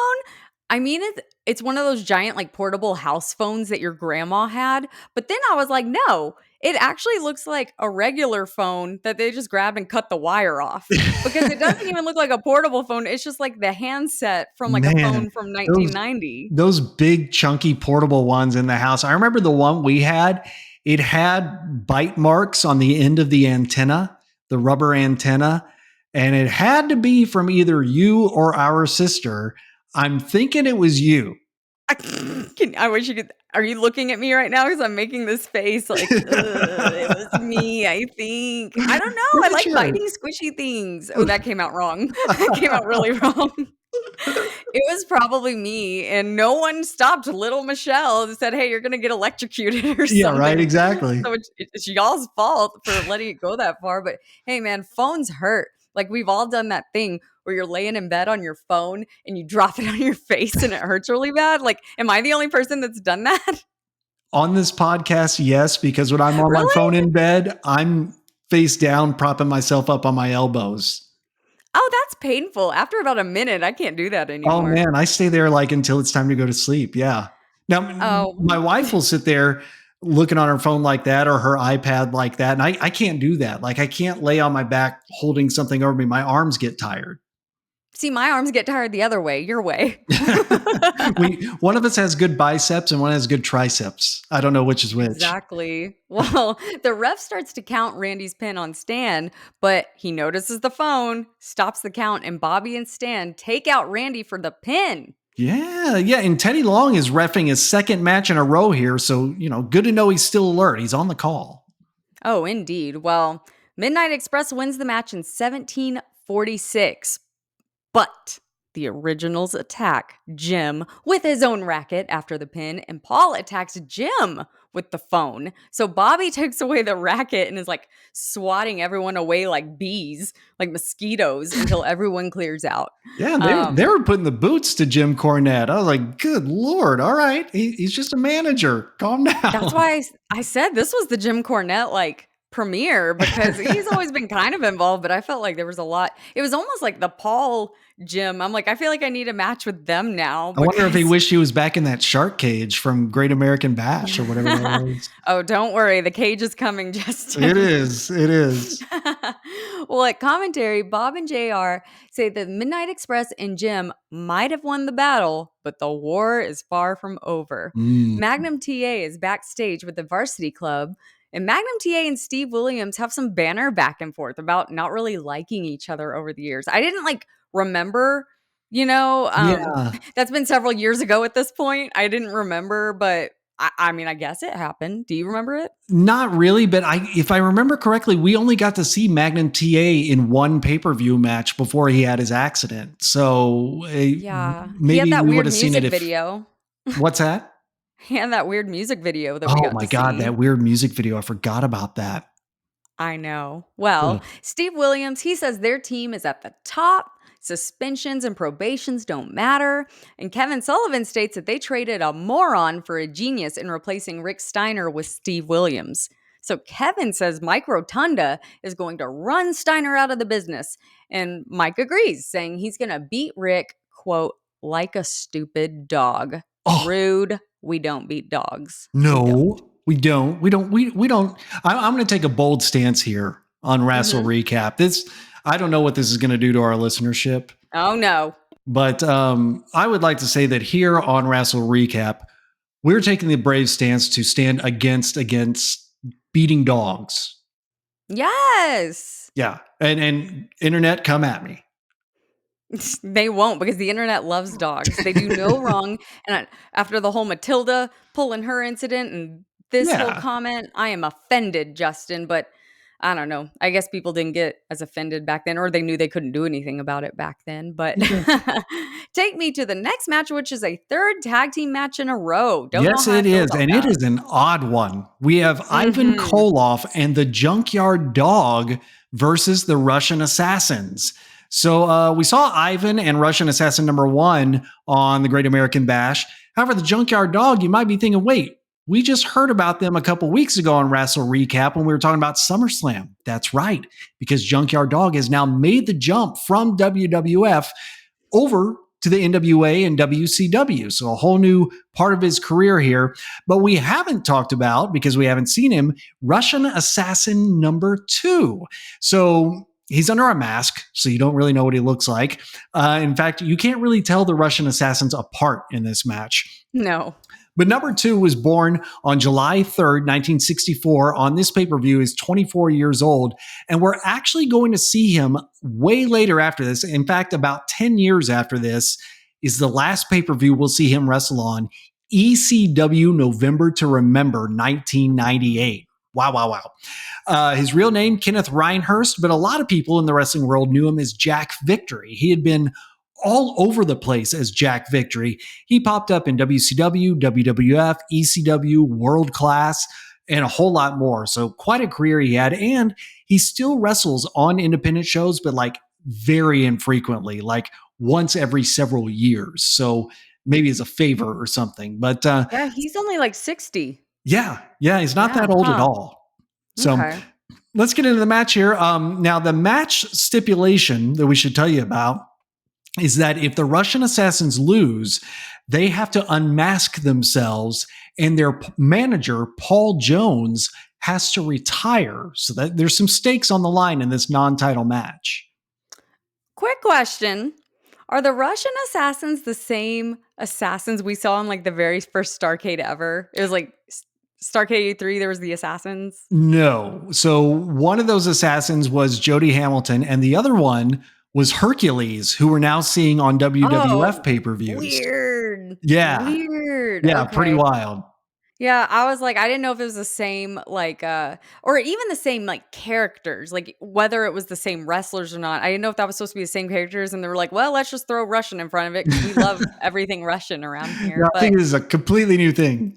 I mean it's one of those giant like portable house phones that your grandma had. But then I was like, no, it actually looks like a regular phone that they just grabbed and cut the wire off because it doesn't even look like a portable phone. It's just like the handset from like a Man, phone from those 1990. those big chunky portable ones in the house. I remember the one we had, it had bite marks on the end of the antenna, the rubber antenna, and it had to be from either you or our sister. I'm thinking it was you. I wish you could. Are you looking at me right now? Because I'm making this face like, it was me, I think. I don't know. I Pretty like sure. biting squishy things. Oh, that came out wrong. That came out really wrong. It was probably me, and no one stopped little Michelle and said, "Hey, you're gonna get electrocuted or Yeah, right, something." exactly. So it's y'all's fault for letting it go that far. But hey, man, phones hurt. Like we've all done that thing where you're laying in bed on your phone and you drop it on your face and it hurts really bad. Like, am I the only person that's done that? On this podcast, yes, because when I'm on my phone Really? in bed, I'm face down, propping myself up on my elbows. Oh, that's painful. After about a minute, I can't do that Oh anymore. man, I stay there like until it's time to go to sleep. Yeah. Now, my Oh, wife will sit there looking on her phone like that or her iPad like that. And I can't do that. Like, I can't lay on my back holding something over me. My arms get tired. see, my arms get tired the other way, your way. One of us has good biceps and one has good triceps. I don't know which is which. Exactly. Well, the ref starts to count Randy's pin on Stan, but he notices the phone, stops the count, and Bobby and Stan take out Randy for the pin. Yeah, yeah. And Teddy Long is reffing his second match in a row here. So, good to know he's still alert. He's on the call. Oh, indeed. Well, Midnight Express wins the match in 1746. But the originals attack Jim with his own racket after the pin, and Paul attacks Jim with the phone. So Bobby takes away the racket and is like swatting everyone away like bees, like mosquitoes, until everyone clears out. Yeah, they Um, were putting the boots to Jim Cornette. I was like, good Lord. All right. He's just a manager. Calm that's down. why I said this was the Jim Cornette like premiere because he's always been kind of involved, but I felt like there was a lot. It was almost like the Paul Jim. I'm like, I feel like I need a match with them now I wonder if he because wished he was back in that shark cage from Great American Bash or whatever that was. oh, don't worry. The cage is coming, It Justin. is. It is. Well, at commentary, Bob and JR say that Midnight Express and Jim might have won the battle, but the war is far from over. Mm. Magnum TA is backstage with the varsity club, and Magnum TA and Steve Williams have some banner back and forth about not really liking each other over the years. I didn't like remember, you know, Yeah. that's been several years ago at this point. I didn't remember, but I mean, I guess it happened. Do you remember it? Not really, but if I remember correctly, we only got to see Magnum TA in one pay-per-view match before he had his accident. So Yeah. He had maybe that we would weird have seen it music if video. what's that? And that weird music video that we Oh got my to god, see. that weird music video. I forgot about that. I know. Well, Ugh. Steve Williams, he says their team is at the top. Suspensions and probations don't matter. And Kevin Sullivan states that they traded a moron for a genius in replacing Rick Steiner with Steve Williams. So Kevin says Mike Rotunda is going to run Steiner out of the business. And Mike agrees, saying he's going to beat Rick, quote, like a stupid dog. Oh, Rude. We don't beat dogs. We don't. no, we don't. We don't. I'm going to take a bold stance here on Wrestle Hmm. Recap. I don't know what this is going to do to our listenership, Oh, no. but I would like to say that here on Wrestle Recap, we're taking the brave stance to stand against beating dogs. Yes. Yeah, and internet, come at me. They won't because the internet loves dogs. They do no wrong. And after the whole Matilda pulling her incident and this whole Yeah. comment, I am offended, Justin. But I don't know. I guess people didn't get as offended back then, or they knew they couldn't do anything about it back then. But take me to the next match, which is a third tag team match in a row. Don't know Yes, how I it feel is. about And it that. is an odd one. We have Ivan Hmm. Koloff and the Junkyard Dog versus the Russian Assassins. So we saw Ivan and Russian Assassin number one on the Great American Bash. However, the Junkyard Dog, you might be thinking, wait, we just heard about them a couple weeks ago on Wrestle Recap when we were talking about SummerSlam. That's right, because Junkyard Dog has now made the jump from WWF over to the NWA and WCW. So a whole new part of his career here. But we haven't talked about, because we haven't seen him, Russian Assassin number two. So he's under a mask, so you don't really know what he looks like. In fact, you can't really tell the Russian assassins apart in this match. No. But number two was born on July 3rd, 1964. On this pay per view, is 24 years old. And we're actually going to see him way later after this. In fact, about 10 years after this is the last pay per view we'll see him wrestle on, ECW November to Remember 1998. Wow, wow, wow. His real name, Kenneth Reinhurst, but a lot of people in the wrestling world knew him as Jack Victory. He had been all over the place as Jack Victory. He popped up in WCW, WWF, ECW, World Class, and a whole lot more. So quite a career he had. And he still wrestles on independent shows, but like very infrequently, like once every several years. So maybe as a favor or something. But Yeah, he's only like 60. yeah, he's not Yeah. that old at Huh. all. So Okay. let's get into the match here. Now, the match stipulation that we should tell you about is that if the Russian assassins lose, they have to unmask themselves, and their manager, Paul Jones, has to retire. So that there's some stakes on the line in this non-title match. Quick question. Are the Russian assassins the same assassins we saw in like the very first Starrcade ever? It was like Starrcade 83, there was the assassins. No. So one of those assassins was Jody Hamilton, and the other one was Hercules, who we're now seeing on WWF Oh, pay-per-views. weird. Yeah. Weird. Yeah, pretty Okay. wild. Yeah, I was like, I didn't know if it was the same, like, or even the same, like, characters, like, whether it was the same wrestlers or not. I didn't know if that was supposed to be the same characters, and they were like, well, let's just throw Russian in front of it because we love everything Russian around Yeah, here. I But think this is a completely new thing.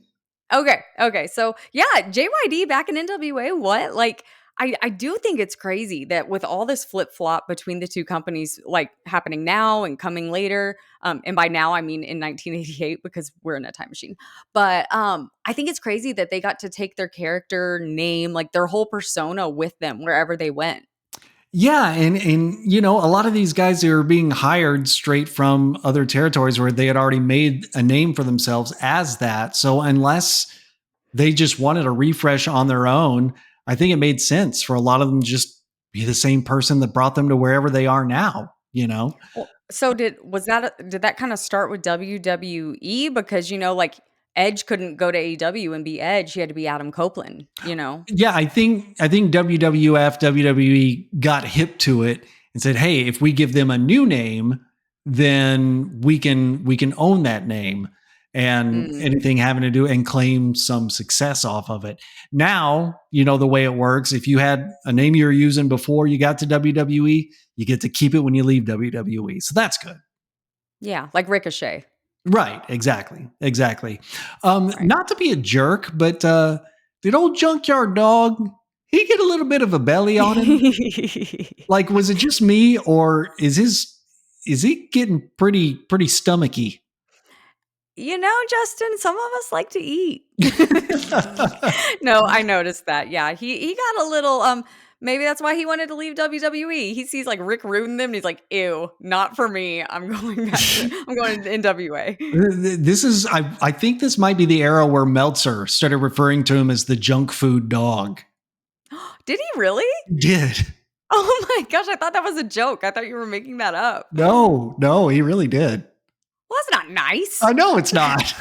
okay, okay. So, yeah, JYD back in NWA, what? Like, I do think it's crazy that with all this flip-flop between the two companies, like, happening now and coming later, and by now, I mean in 1988 because we're in a time machine. But, I think it's crazy that they got to take their character name, like, their whole persona with them wherever they went. Yeah, and you know, a lot of these guys are being hired straight from other territories where they had already made a name for themselves as that. So unless they just wanted a refresh on their own, I think it made sense for a lot of them to just be the same person that brought them to wherever they are now, you know? Well, so did that kinda start with WWE? Because, like, Edge couldn't go to AEW and be Edge, he had to be Adam Copeland, you know? Yeah, I think WWF, WWE got hip to it and said, "Hey, if we give them a new name, then we can own that name and Mm, anything having to do and claim some success off of it." Now, you know the way it works. If you had a name you were using before you got to WWE, you get to keep it when you leave WWE. So that's good. yeah, like Ricochet. Right, exactly, exactly. Right. Not to be a jerk, but did old junkyard dog he get a little bit of a belly on him? Like, was it just me, or is he getting pretty stomachy? Justin, some of us like to eat. No, I noticed that. Yeah, he got a little, maybe that's why he wanted to leave WWE. He sees, like, Rick ruin them, and he's like, "Ew, not for me. I'm going to NWA." This is I think this might be the era where Meltzer started referring to him as the junk food dog. Did he really? He did. Oh my gosh, I thought that was a joke. I thought you were making that up. No, no, he really did. Well, that's not nice. I know it's not.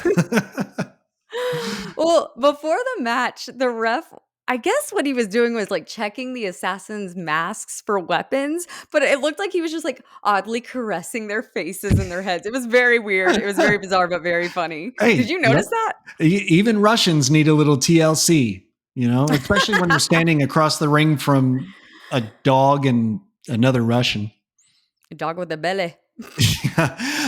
Well, before the match, the ref, I guess what he was doing was, like, checking the assassins' masks for weapons, but it looked like he was just, like, oddly caressing their faces and their heads. It was very weird. It was very bizarre, but very funny. Did Hey, you yep. notice that? Even Russians need a little TLC, especially when you're standing across the ring from a dog and another Russian. A dog with a belly.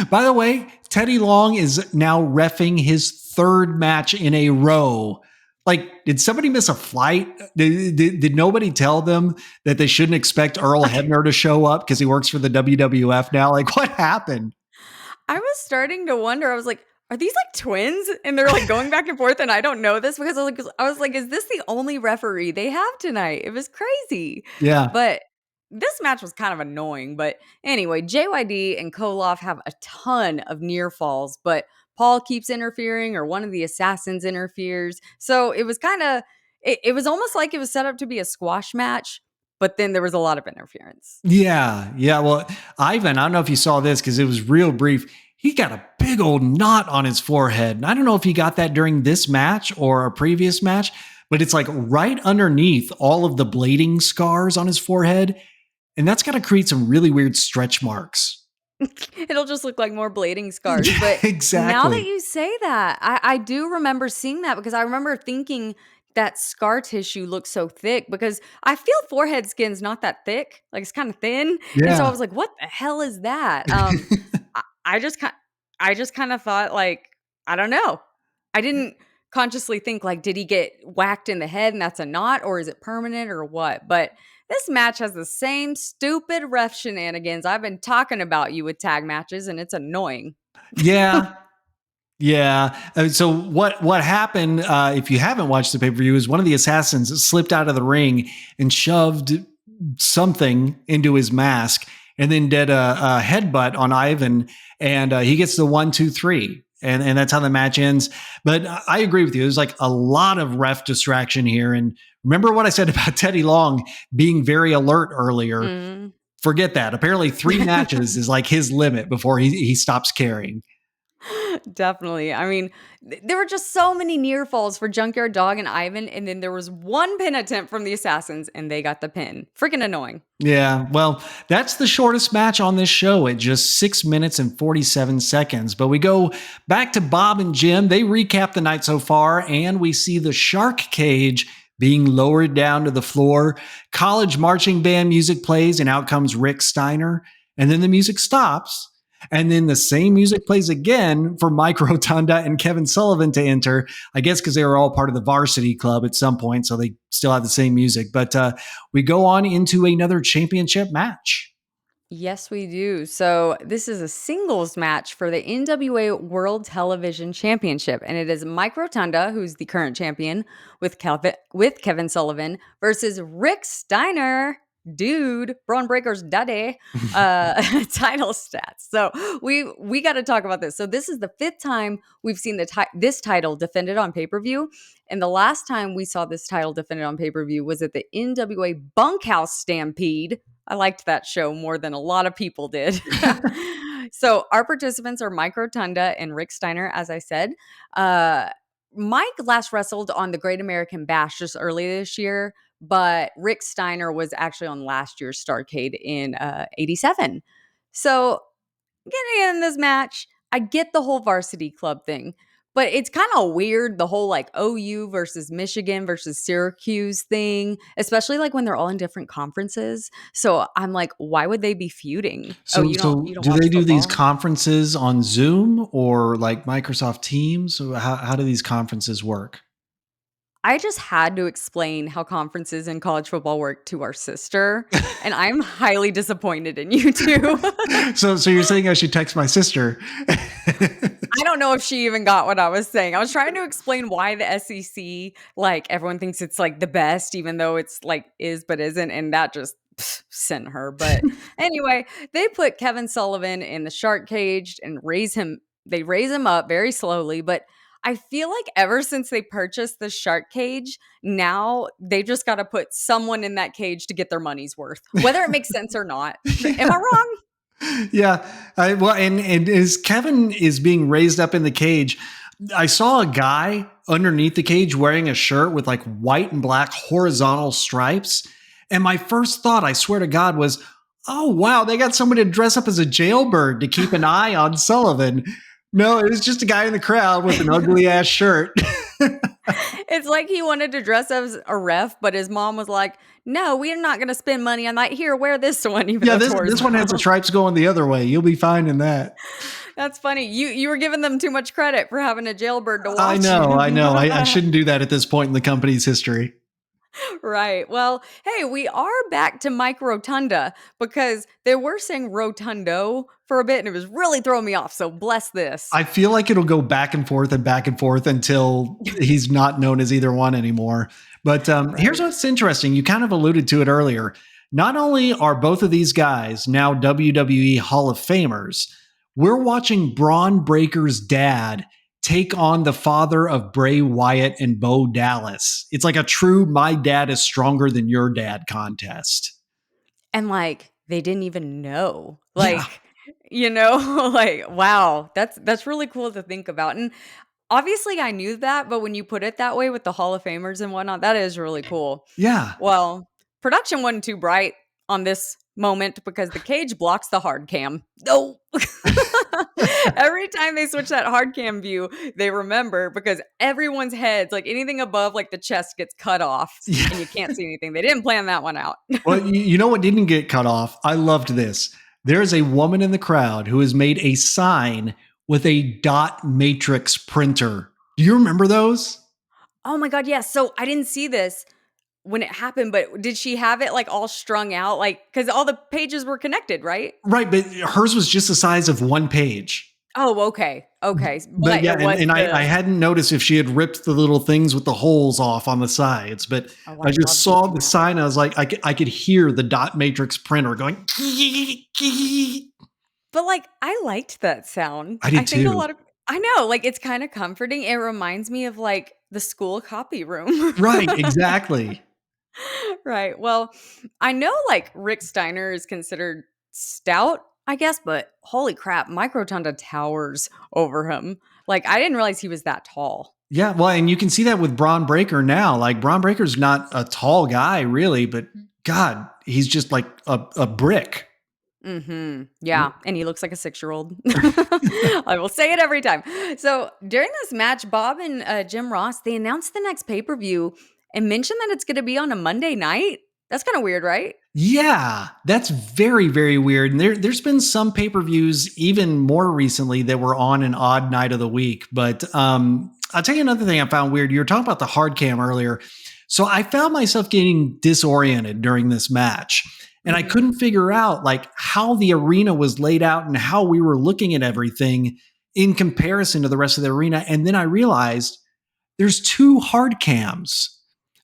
By the way, Teddy Long is now reffing his third match in a row. Like, did somebody miss a flight? Did nobody tell them that they shouldn't expect Earl Hebner to show up because he works for the WWF now? Like, what happened? I was starting to wonder, I was like, "Are these, like, twins?" And they're, like, going back and forth, and I don't know this because I was like, "Is this the only referee they have tonight?" It was crazy. Yeah. But this match was kind of annoying, but anyway, JYD and Koloff have a ton of near falls, but Paul keeps interfering or one of the assassins interferes. So it was kinda it was almost like it was set up to be a squash match, but then there was a lot of interference. Yeah. Yeah. Well, Ivan, I don't know if you saw this because it was real brief. He got a big old knot on his forehead. And I don't know if he got that during this match or a previous match, but it's like right underneath all of the blading scars on his forehead. And that's got to create some really weird stretch marks. It'll just look like more blading scars, Yeah, but now that exactly. you say that, I do remember seeing that because I remember thinking that scar tissue looks so thick because I feel forehead skin's not that thick, like, it's kinda thin, and so I Yeah. was like, "What the hell is that?" I I just kind I just kinda thought, like, I don't know. I didn't consciously think, like, did he get whacked in the head and that's a knot, or is it permanent or what? But this match has the same stupid ref shenanigans I've been talking about you with tag matches, and it's annoying. Yeah. Yeah. So what happened? If you haven't watched the pay per view, is one of the assassins slipped out of the ring and shoved something into his mask, and then did a headbutt on Ivan, and he gets the 1, 2, 3, and that's how the match ends. But I agree with you. There's like a lot of ref distraction here, and remember what I said about Teddy Long being very alert earlier. Mm. Forget that. Apparently, 3 matches is like his limit before he stops caring. Definitely. I mean, there were just so many near falls for Junkyard Dog and Ivan, and then there was one pin attempt from the Assassins, and they got the pin. Freaking annoying. Yeah, well, that's the shortest match on this show at just 6 minutes and 47 seconds. But we go back to Bob and Jim. They recap the night so far, and we see the shark cage being lowered down to the floor. College marching band music plays, and out comes Rick Steiner. And then the music stops. And then the same music plays again for Mike Rotunda and Kevin Sullivan to enter. I guess because they were all part of the varsity club at some point, so they still have the same music. But we go on into another championship match. Yes, we do. So this is a singles match for the NWA World Television Championship, and it is Mike Rotunda, who's the current champion, with Kevin Sullivan versus Rick Steiner, dude, Braun Breaker's daddy, title stats. So we got to talk about this. So this is the fifth time we've seen this title defended on pay per view, and the last time we saw this title defended on pay per view was at the NWA Bunkhouse Stampede. I liked that show more than a lot of people did. So our participants are Mike Rotunda and Rick Steiner, as I said. Uh, Mike last wrestled on the Great American Bash just early this year, but Rick Steiner was actually on last year's Starrcade in '87. So getting in this match, I get the whole varsity club thing, But it's kinda weird, the whole, like, OU versus Michigan versus Syracuse thing, especially, like, when they're all in different conferences. So, I'm like, "Why would they be feuding?" Oh, So you don't do watch they do these football? conferences on Zoom or like Microsoft Teams? Or how do these conferences work? I just had to explain how conferences in college football work to our sister, and I'm highly disappointed in you 2. So you're saying I should text my sister? I don't know if she even got what I was saying. I was trying to explain why the SEC, like, everyone thinks it's, like, the best, even though it's, like, is but isn't, and that just sent her. But anyway, they put Kevin Sullivan in the shark cage and raise him up very slowly, but I feel like ever since they purchased the shark cage, now they just gotta put someone in that cage to get their money's worth, whether it makes sense or not. Am I Yeah. wrong? Yeah. Well, and as Kevin is being raised up in the cage, I saw a guy underneath the cage wearing a shirt with like white and black horizontal stripes. And my first thought, I swear to God, was, oh, wow, they got somebody to dress up as a jailbird to keep an eye on Sullivan. No, it was just a guy in the crowd with an ugly ass shirt. It's like he wanted to dress as a ref, but his mom was like, "No, we're not gonna spend money on that. Here, wear this one," even Yeah, though it's this one has the horizontal. stripes going the other way. You'll be fine in that. That's funny. You were giving them too much credit for having a jailbird to I watch. know, I know. I shouldn't do that at this point in the company's history. Right. Well, hey, we are back to Mike Rotunda because they were saying Rotundo for a bit and it was really throwing me off. So bless this. I feel like it'll go back and forth until he's not known as either one anymore. But here's Right. what's interesting. You kind of alluded to it earlier. Not only are both of these guys now WWE Hall of Famers, we're watching Braun Breaker's dad take on the father of Bray Wyatt and Bo Dallas. It's like a true my dad is stronger than your dad contest. And like they didn't even know. Yeah. Like, like wow, that's really cool to think about. And obviously, I knew that, but when you put it that way with the Hall of Famers and whatnot, that is really cool. Yeah. Well, production wasn't too bright on this moment because the cage blocks the hard cam. No. Every time they switch that hard cam view, they remember because everyone's heads, like anything above like the chest gets cut off Yeah. and you can't see anything. They didn't plan that one out. Well, you know what didn't get cut off? I loved this. There is a woman in the crowd who has made a sign with a dot matrix printer. Do you remember those? Oh my god, yes. So I didn't see this when it happened, but did she have it like all strung out? Like, because all the pages were connected, right? Right, but hers was just the size of one page. Oh, okay. Okay. But But yeah, it was I the hadn't noticed if she had ripped the little things with the holes off on the sides, but oh, I I just love saw doing the that. sign. I was like, I could hear the dot matrix printer going. But, like, I liked that sound. I I did think a too. lot of I know, like, it's kinda comforting. It reminds me of, like, the school copy room. Right, exactly. Right. Well, I know, like, Rick Steiner is considered stout, I guess, but holy crap, Mike Rotunda towers over him. Like, I didn't realize he was that tall. Yeah, well, and you can see that with Braun Breaker now. Like Braun Breaker's not a tall guy, really, but God, he's just like a brick. Mhm. Yeah, and he looks like a six-year-old. I will say it every time. So, during this match, Bob and, Jim Ross, they announced the next pay-per-view and mentioned that it's gonna be on a Monday night. That's kinda weird, right? Yeah, that's very, very weird. And there's been some pay-per-views even more recently that were on an odd night of the week. But I'll tell you another thing I found weird. You were talking about the hard cam earlier. So I found myself getting disoriented during this match. And I Mhm. couldn't figure out like how the arena was laid out and how we were looking at everything in comparison to the rest of the arena. And then I realized there's two hard cams.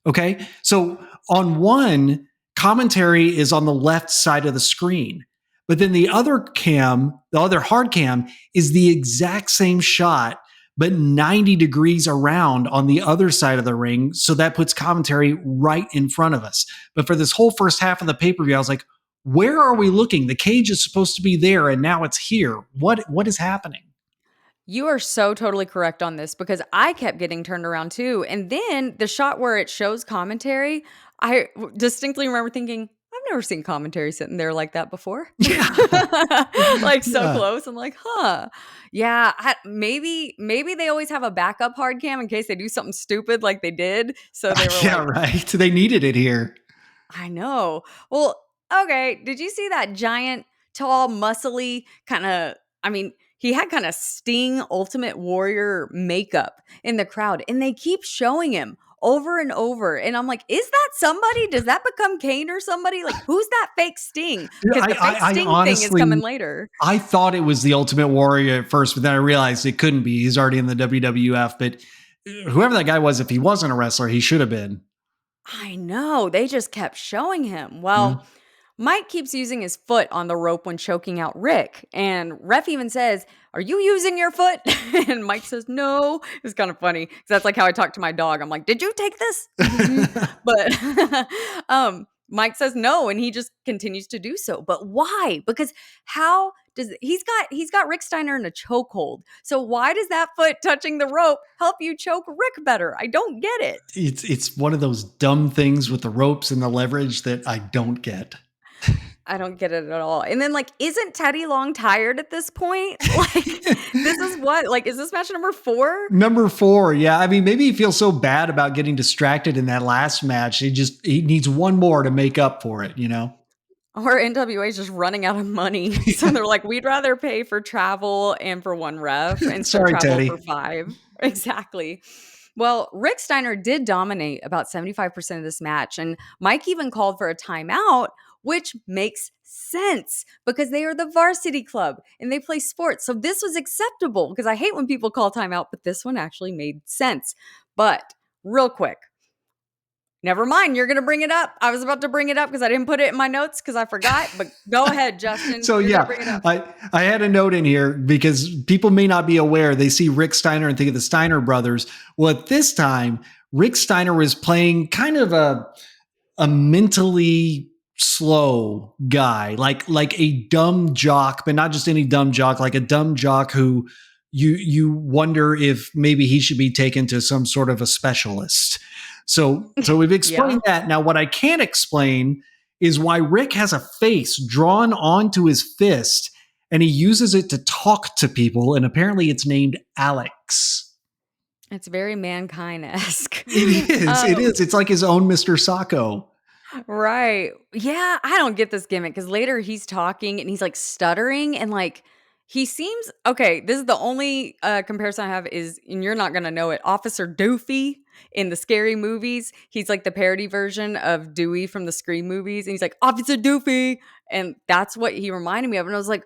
Okay. So on one, commentary is on the left side of the screen. But then the other cam, the other hard cam, is the exact same shot, but 90 degrees around on the other side of the ring. So that puts commentary right in front of us. But for this whole first half of the pay per view, I was like, where are we looking? The cage is supposed to be there, and now it's here. What is happening? You are so totally correct on this because I kept getting turned around too. And then the shot where it shows commentary, distinctly remember thinking, I've never seen commentary sitting there like that before. Yeah. Like, so Yeah. close. I'm like, "Huh." Yeah, maybe they always have a backup hard cam in case they do something stupid like they did, so they were Yeah, like, right. They needed it here. I know. Well, okay. Did you see that giant, tall, muscly kind of? I mean, he had kind of Sting Ultimate Warrior makeup in the crowd, and they keep showing him over and over. And I'm like, is that somebody? Does that become Kane or somebody? Like, who's that fake Sting? Yeah, Because the fake I Sting thing is honestly, coming later. I thought it was the Ultimate Warrior at first, but then I realized it couldn't be. He's already in the WWF. But whoever that guy was, if he wasn't a wrestler, he should have been. I know. They just kept showing him. Yeah. Well, Mike keeps using his foot on the rope when choking out Rick. And Ref even says, "Are you using your foot?" And Mike says, "No." It's kind of funny because that's like how I talk to my dog. I'm like, "Did you take this?" "Mhm." But Mike says no, and he just continues to do so. But why? Because how does he's got Rick Steiner in a chokehold. So why does that foot touching the rope help you choke Rick better? I don't get it. It's one of those dumb things with the ropes and the leverage that I don't get. I don't get it at all. And then, like, isn't Teddy Long tired at this point? Like, this is what? Like, is this match number 4? Number 4, yeah. I mean, maybe he feels so bad about getting distracted in that last match. He needs one more to make up for it, you know? Or NWA is just running out of money. So they're like, we'd rather pay for travel and for 1 ref instead of Sorry, travel for Teddy. 5. Exactly. Well, Rick Steiner did dominate about 75% of this match. And Mike even called for a timeout, which makes sense because they are the varsity club and they play sports. So this was acceptable because I hate when people call timeout, but this one actually made sense. But real quick, never mind, you're going to bring it up. I was about to bring it up because I didn't put it in my notes because I forgot, but go ahead, Justin. So You're going to yeah, bring it up. I had a note in here because people may not be aware. They see Rick Steiner and think of the Steiner brothers. Well, at this time, Rick Steiner was playing kind of a mentally slow guy, like a dumb jock, but not just any dumb jock, like a dumb jock who you wonder if maybe he should be taken to some sort of a specialist. So we've Yeah. explained that. Now, what I can't explain is why Rick has a face drawn onto his fist and he uses it to talk to people, and apparently it's named Alex. It's very mankind esque. It is. It um, is. It's like his own Mr. Sacco. Right. Yeah, I don't get this gimmick because later he's talking and he's like stuttering and like he seems okay. This is the only comparison I have is, and you're not gonna know it. Officer Doofy in the scary movies. He's like the parody version of Dewey from the Scream movies, and he's like Officer Doofy, and that's what he reminded me of. And I was like,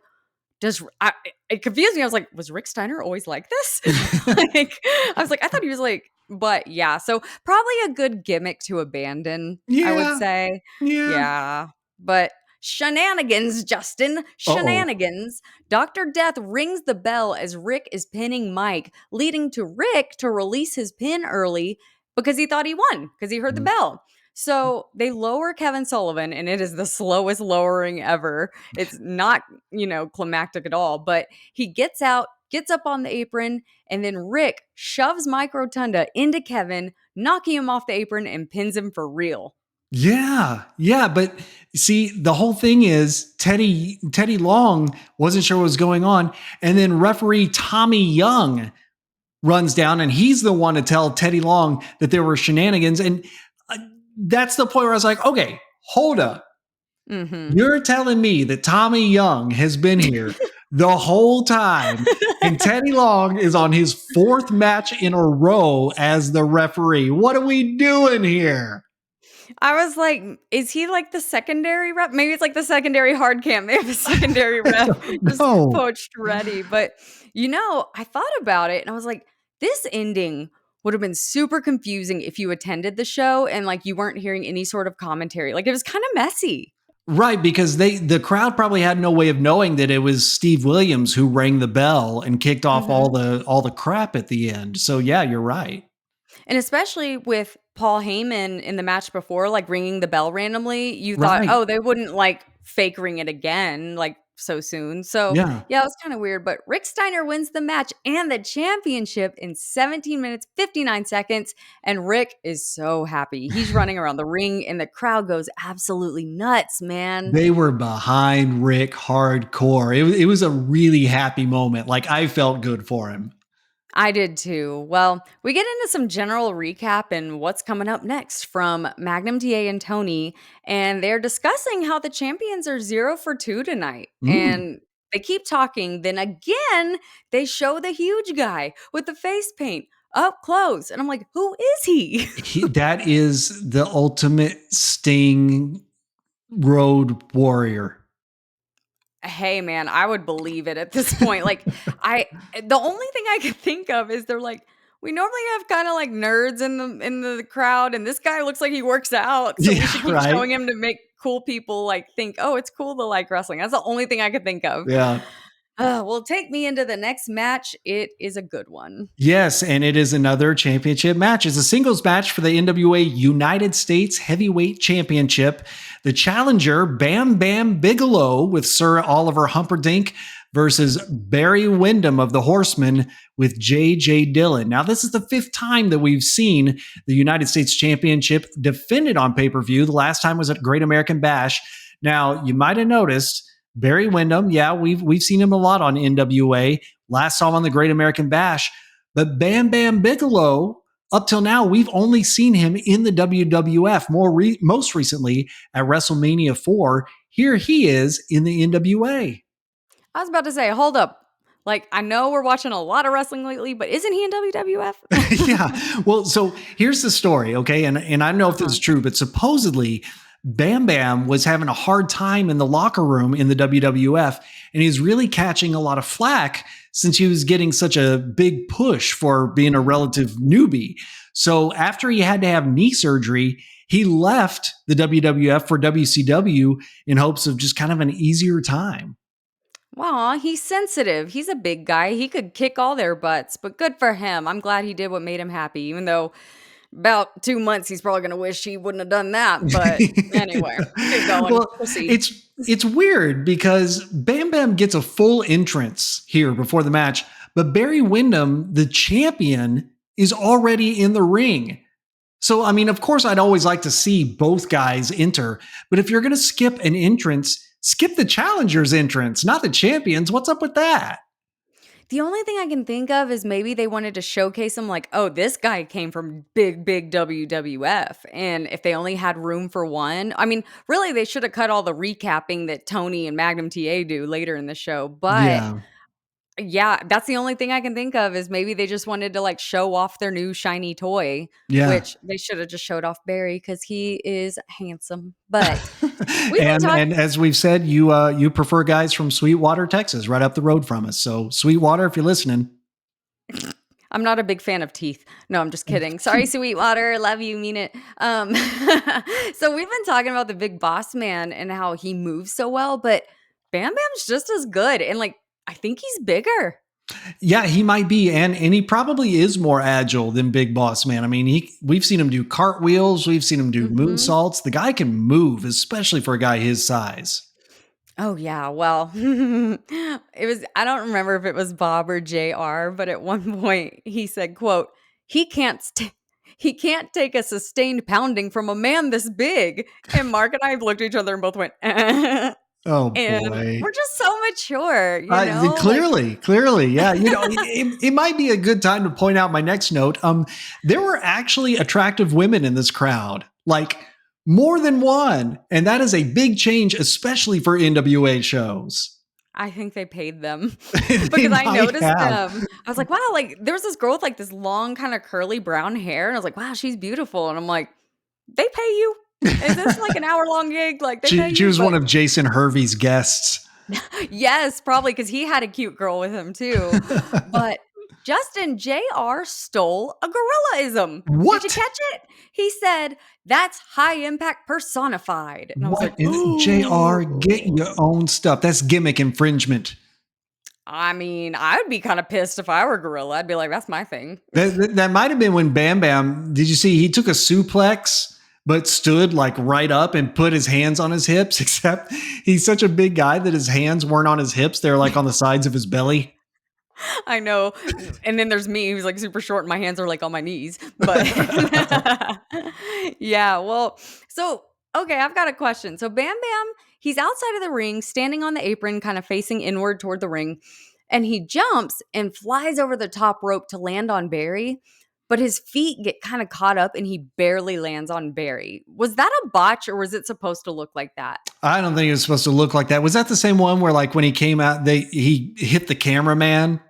it confused me. I was like, was Rick Steiner always like this? Like, I was like, I thought he was like, but yeah. So probably a good gimmick to abandon, I would Yeah. say. Yeah. Yeah. But shenanigans, Justin, Uh-oh. shenanigans. Dr. Death rings the bell as Rick is pinning Mike, leading to Rick to release his pin early because he thought he won because he heard the bell. So they lower Kevin Sullivan, and it is the slowest lowering ever. It's not, climactic at all, but he gets out, gets up on the apron, and then Rick shoves Mike Rotunda into Kevin, knocking him off the apron and pins him for real. Yeah, yeah, but see, the whole thing is Teddy Long wasn't sure what was going on, and then referee Tommy Young runs down, and he's the one to tell Teddy Long that there were shenanigans, and that's the point where I was like, okay, hold up, Mm-hmm. you're telling me that Tommy Young has been here the whole time, and Teddy Long is on his 4th match in a row as the referee. What are we doing here? I was like, is he like the secondary rep? Maybe it's like the secondary hard cam. They have a secondary I rep don't just know. poached ready. But, I thought about it and I was like, this ending would have been super confusing if you attended the show and like you weren't hearing any sort of commentary. Like it was kind of messy. Right, because the crowd probably had no way of knowing that it was Steve Williams who rang the bell and kicked off Mhm. all the crap at the end. So yeah, you're right. And especially with Paul Heyman in the match before, like ringing the bell randomly, you thought, Right. oh, they wouldn't like fake ring it again. Like so soon. So, Yeah. yeah, it was kind of weird. But Rick Steiner wins the match and the championship in 17 minutes, 59 seconds. And Rick is so happy. He's running around the ring, and the crowd goes absolutely nuts, man. They were behind Rick hardcore. It was a really happy moment. Like, I felt good for him. I did too. Well, we get into some general recap and what's coming up next from Magnum TA and Tony, and they're discussing how the champions are 0 for 2 tonight. Mm. And they keep talking. Then again, they show the huge guy with the face paint up close. And I'm like, who is he? That is the ultimate Sting road warrior. Hey man, I would believe it at this point. Like I the only thing I could think of is they're like, we normally have kind of like nerds in the crowd, and this guy looks like he works out, so we Yeah, should keep right. showing him to make cool people like think, oh, it's cool to like wrestling. That's the only thing I could think of. Yeah. Well, take me into the next match. It is a good one. Yes, and it is another championship match. It's a singles match for the NWA United States Heavyweight Championship. The challenger, Bam Bam Bigelow, with Sir Oliver Humperdinck versus Barry Windham of the Horsemen with J.J. Dillon. Now, this is the fifth time that we've seen the United States Championship defended on pay-per-view. The last time was at Great American Bash. Now, you might have noticed Barry Windham, yeah, we've seen him a lot on NWA. Last saw him on the Great American Bash. But Bam Bam Bigelow, up till now, we've only seen him in the WWF, most recently at WrestleMania 4. Here he is in the NWA. I was about to say, hold up. Like, I know we're watching a lot of wrestling lately, but isn't he in WWF? Yeah. Well, so here's the story, okay? And I don't know if this Uh-huh. is true, but supposedly Bam Bam was having a hard time in the locker room in the WWF, and he's really catching a lot of flack since he was getting such a big push for being a relative newbie. So after he had to have knee surgery, he left the WWF for WCW in hopes of just kind of an easier time. Aw, he's sensitive. He's a big guy. He could kick all their butts, but good for him. I'm glad he did what made him happy, even though about 2 months he's probably gonna wish he wouldn't have done that. But anyway, keep going. Well, Proceed. it's weird because Bam Bam gets a full entrance here before the match, but Barry Windham, the champion, is already in the ring. So, I mean, of course, I'd always like to see both guys enter, but if you're going to skip an entrance, skip the challenger's entrance, not the champions. What's up with that? The only thing I can think of is maybe they wanted to showcase him like, oh, this guy came from big WWF. And if they only had room for one, I mean, really, they should have cut all the recapping that Tony and Magnum TA do later in the show. But Yeah. yeah, that's the only thing I can think of is maybe they just wanted to like show off their new shiny toy, Yeah. which they should have just showed off Barry because he is handsome. But we've been and talking. and as we've said, you prefer guys from Sweetwater, Texas, right up the road from us. So Sweetwater, if you're listening. I'm not a big fan of teeth. No, I'm just kidding. Sorry, Sweetwater. Love you. Mean it. So we've been talking about the big boss man and how he moves so well, but Bam Bam's just as good. And like, I think he's bigger. Yeah, he might be, and he probably is more agile than Big Boss Man. I mean, we've seen him do cartwheels, we've seen him do Mhm. moonsaults. The guy can move, especially for a guy his size. Oh yeah, well, it was I don't remember if it was Bob or JR, but at one point he said, quote, he can't take a sustained pounding from a man this big. And Mark and I looked at each other and both went, Oh and boy. we're just so mature, you know? Like, Clearly, yeah. It might be a good time to point out my next note. There were actually attractive women in this crowd, like more than one, and that is a big change, especially for NWA shows. I think they paid them They because I might noticed have. them. I was like, wow, like there was this girl with like this long kind of curly brown hair. And I was like, wow, she's beautiful. And I'm like, they pay you? Is this like an hour-long gig? Like, they pay She you? was one But of Jason Hervey's guests. yes, probably because he had a cute girl with him too. But Justin JR stole a gorillaism. Did you What? catch it? He said, that's high impact personified. And I was What like, in JR? Get ooh. your own stuff. That's gimmick infringement. I mean, I would be kind of pissed if I were gorilla. I'd be like, that's my thing. That might have been when Bam Bam, did you see he took a suplex but stood like right up and put his hands on his hips, except he's such a big guy that his hands weren't on his hips. They're like on the sides of his belly. I know. And then there's me who's like super short and my hands are like on my knees. But yeah, well, so okay, I've got a question. So Bam Bam, he's outside of the ring, standing on the apron, kind of facing inward toward the ring, and he jumps and flies over the top rope to land on Barry. But his feet get kind of caught up and he barely lands on Barry. Was that a botch or was it supposed to look like that? I don't think it was supposed to look like that. Was that the same one where like when he came out, he hit the cameraman?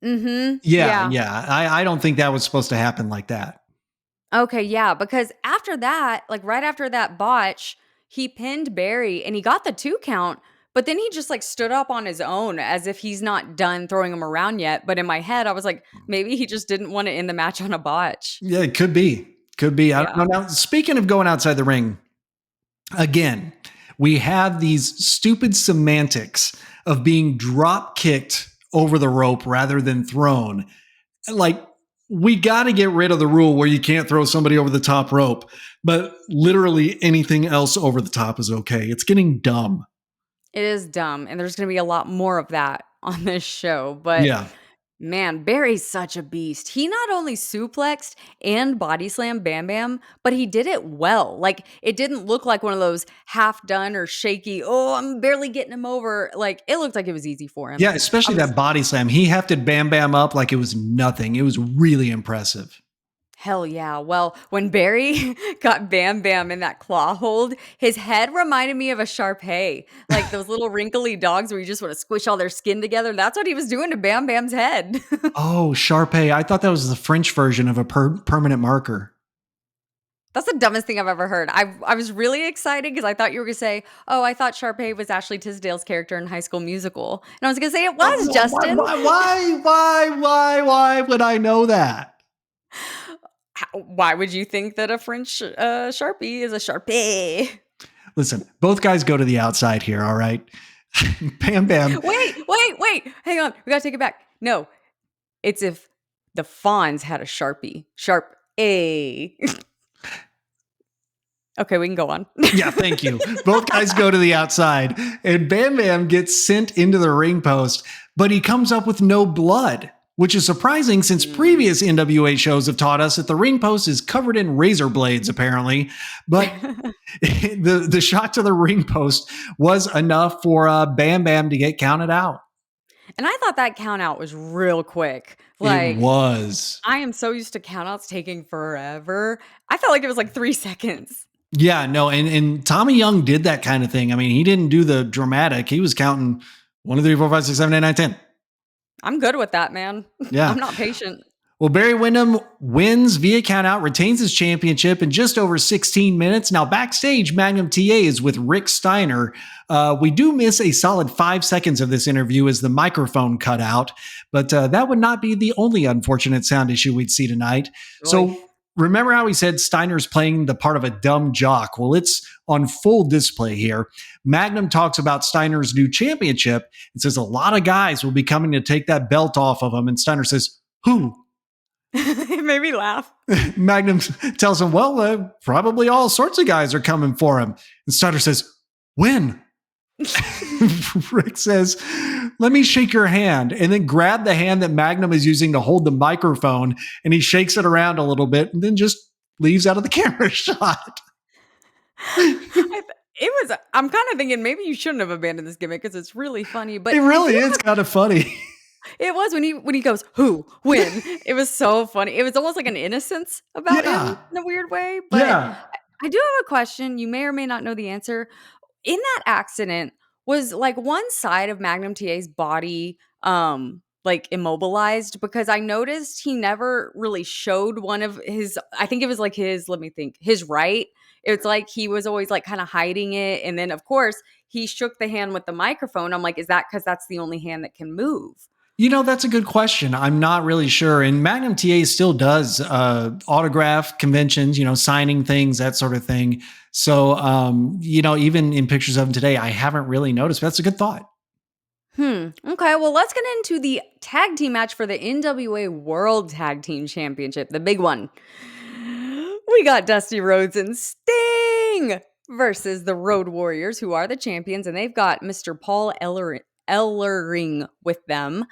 Mm-hmm. Yeah, Yeah. yeah. I don't think that was supposed to happen like that. Okay, yeah, because after that, like right after that botch, he pinned Barry and he got the 2 count, but then he just like stood up on his own as if he's not done throwing him around yet. But in my head, I was like, maybe he just didn't want to end the match on a botch. Yeah, it could be. Could be. I don't Yeah. know. Now, speaking of going outside the ring, again, we have these stupid semantics of being drop kicked over the rope rather than thrown. Like, we got to get rid of the rule where you can't throw somebody over the top rope, but literally anything else over the top is okay. It's getting dumb. It is dumb, and there's gonna be a lot more of that on this show, but Yeah. man, Barry's such a beast. He not only suplexed and body slammed Bam Bam, but he did it well. Like, it didn't look like one of those half done or shaky, oh, I'm barely getting him over. Like, it looked like it was easy for him. Yeah, I especially was that body slam. He hefted Bam Bam up like it was nothing. It was really impressive. Hell yeah. Well, when Barry got Bam Bam in that claw hold, his head reminded me of a Shar like those little wrinkly dogs where you just want to squish all their skin together. That's what he was doing to Bam Bam's head. Oh, Sharpay. I thought that was the French version of a permanent marker. That's the dumbest thing I've ever heard. I was really excited because I thought you were gonna say, "Oh, I thought Sharpay was Ashley Tisdale's character in High School Musical," and I was gonna say it was Justin. Why would I know that? Why would you think that a French Sharpie is a Sharpay? Listen, both guys go to the outside here, all right? Bam Bam. Wait! Hang on, we gotta take it back. No, it's if the Fonz had a Sharpie, Sharp A. Okay, we can go on. Yeah, thank you. Both guys go to the outside, and Bam Bam gets sent into the ring post, but he comes up with no blood, which is surprising since previous NWA shows have taught us that the ring post is covered in razor blades, apparently. But the shot to the ring post was enough for Bam Bam to get counted out. And I thought that count out was real quick. It Like, was. I am so used to countouts taking forever. I felt like it was like 3 seconds. Yeah, no, and Tommy Young did that kind of thing. I mean, he didn't do the dramatic. He was counting 1, 2, 3, 4, 5, 6, 7, 8, 9, 10. I'm good with that, man. Yeah. I'm not patient. Well, Barry Windham wins via countout, retains his championship in just over 16 minutes. Now, backstage, Magnum TA is with Rick Steiner. We do miss a solid 5 seconds of this interview as the microphone cut out, but that would not be the only unfortunate sound issue we'd see tonight. So, remember how he said Steiner's playing the part of a dumb jock? Well, it's on full display here. Magnum talks about Steiner's new championship and says a lot of guys will be coming to take that belt off of him. And Steiner says, who? It made me laugh. Magnum tells him, well, probably all sorts of guys are coming for him. And Steiner says, when? Rick says, let me shake your hand, and then grab the hand that Magnum is using to hold the microphone, and he shakes it around a little bit and then just leaves out of the camera shot. I'm kind of thinking maybe you shouldn't have abandoned this gimmick because it's really funny. But it really is kind of funny. It was when he goes, who, when? It was so funny. It was almost like an innocence about him in a weird way. But I do have a question. You may or may not know the answer. In that accident, was like one side of Magnum TA's body like immobilized? Because I noticed he never really showed one of his, I think it was like his, let me think, his right. It's like he was always like kind of hiding it. And then of course he shook the hand with the microphone. I'm like, is that because that's the only hand that can move? You know, that's a good question. I'm not really sure. And Magnum TA still does autograph conventions, you know, signing things, that sort of thing. So, you know, even in pictures of him today, I haven't really noticed. But that's a good thought. Okay, well, let's get into the tag team match for the NWA World Tag Team Championship, the big one. We We got Dusty Rhodes and Sting versus the Road Warriors, who are the champions, and they've got Mr. Paul Ellering with them.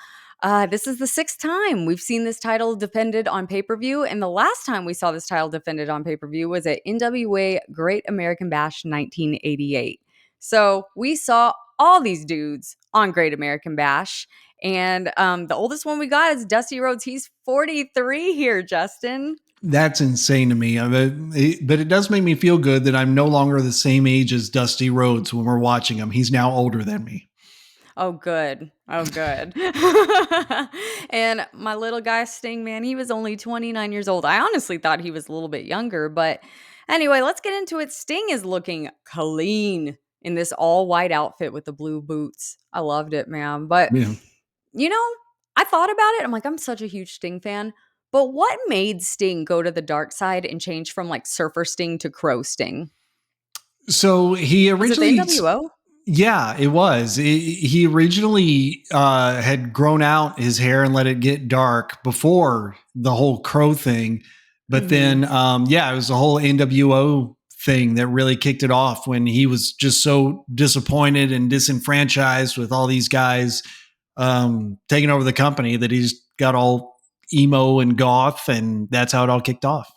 This is the sixth time we've seen this title defended on pay per view, and the last time we saw this title defended on pay per view was at NWA Great American Bash 1988. So we saw all these dudes on Great American Bash. And the oldest one we got is Dusty Rhodes. He's 43 here, Justin. That's insane to me. But it does make me feel good that I'm no longer the same age as Dusty Rhodes when we're watching him. He's now older than me. Oh, good. Oh, good. And my little guy Sting, man, he was only 29 years old. I honestly thought he was a little bit younger, but anyway, let's get into it. Sting is looking clean in this all white outfit with the blue boots. I loved it, man. But Yeah. you know, I thought about it. I'm like, I'm such a huge Sting fan. But what made Sting go to the dark side and change from like Surfer Sting to Crow Sting? So he Was it the originally, NWO? yeah, it was. He originally had grown out his hair and let it get dark before the whole crow thing. But Mhm. then, yeah, it was the whole NWO thing that really kicked it off when he was just so disappointed and disenfranchised with all these guys taking over the company that he's got all emo and goth. And that's how it all kicked off.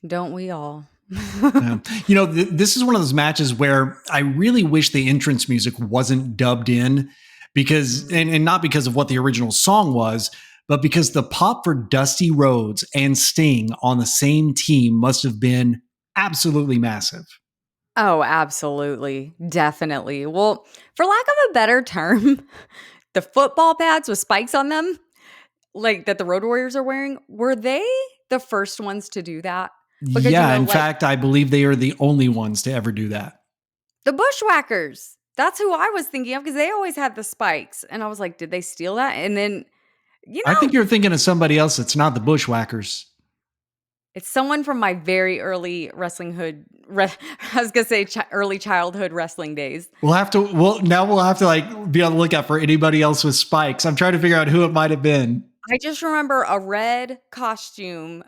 Don't we all? This is one of those matches where I really wish the entrance music wasn't dubbed in because, and not because of what the original song was, but because the pop for Dusty Rhodes and Sting on the same team must have been absolutely massive. Oh, absolutely. Definitely. Well, for lack of a better term, the football pads with spikes on them, like that the Road Warriors are wearing, were they the first ones to do that? Because, Yeah, in fact, I believe they are the only ones to ever do that. the Bushwhackers, that's who I was thinking of because they always had the spikes. And I was like, did they steal that? And then, you I think know, you're thinking of somebody else that's not the Bushwhackers. it's someone from my very early wrestling hood. I was gonna say early childhood wrestling days. We'll have to like be on the lookout for anybody else with spikes. I'm trying to figure out who it might have been. I just remember a red costume,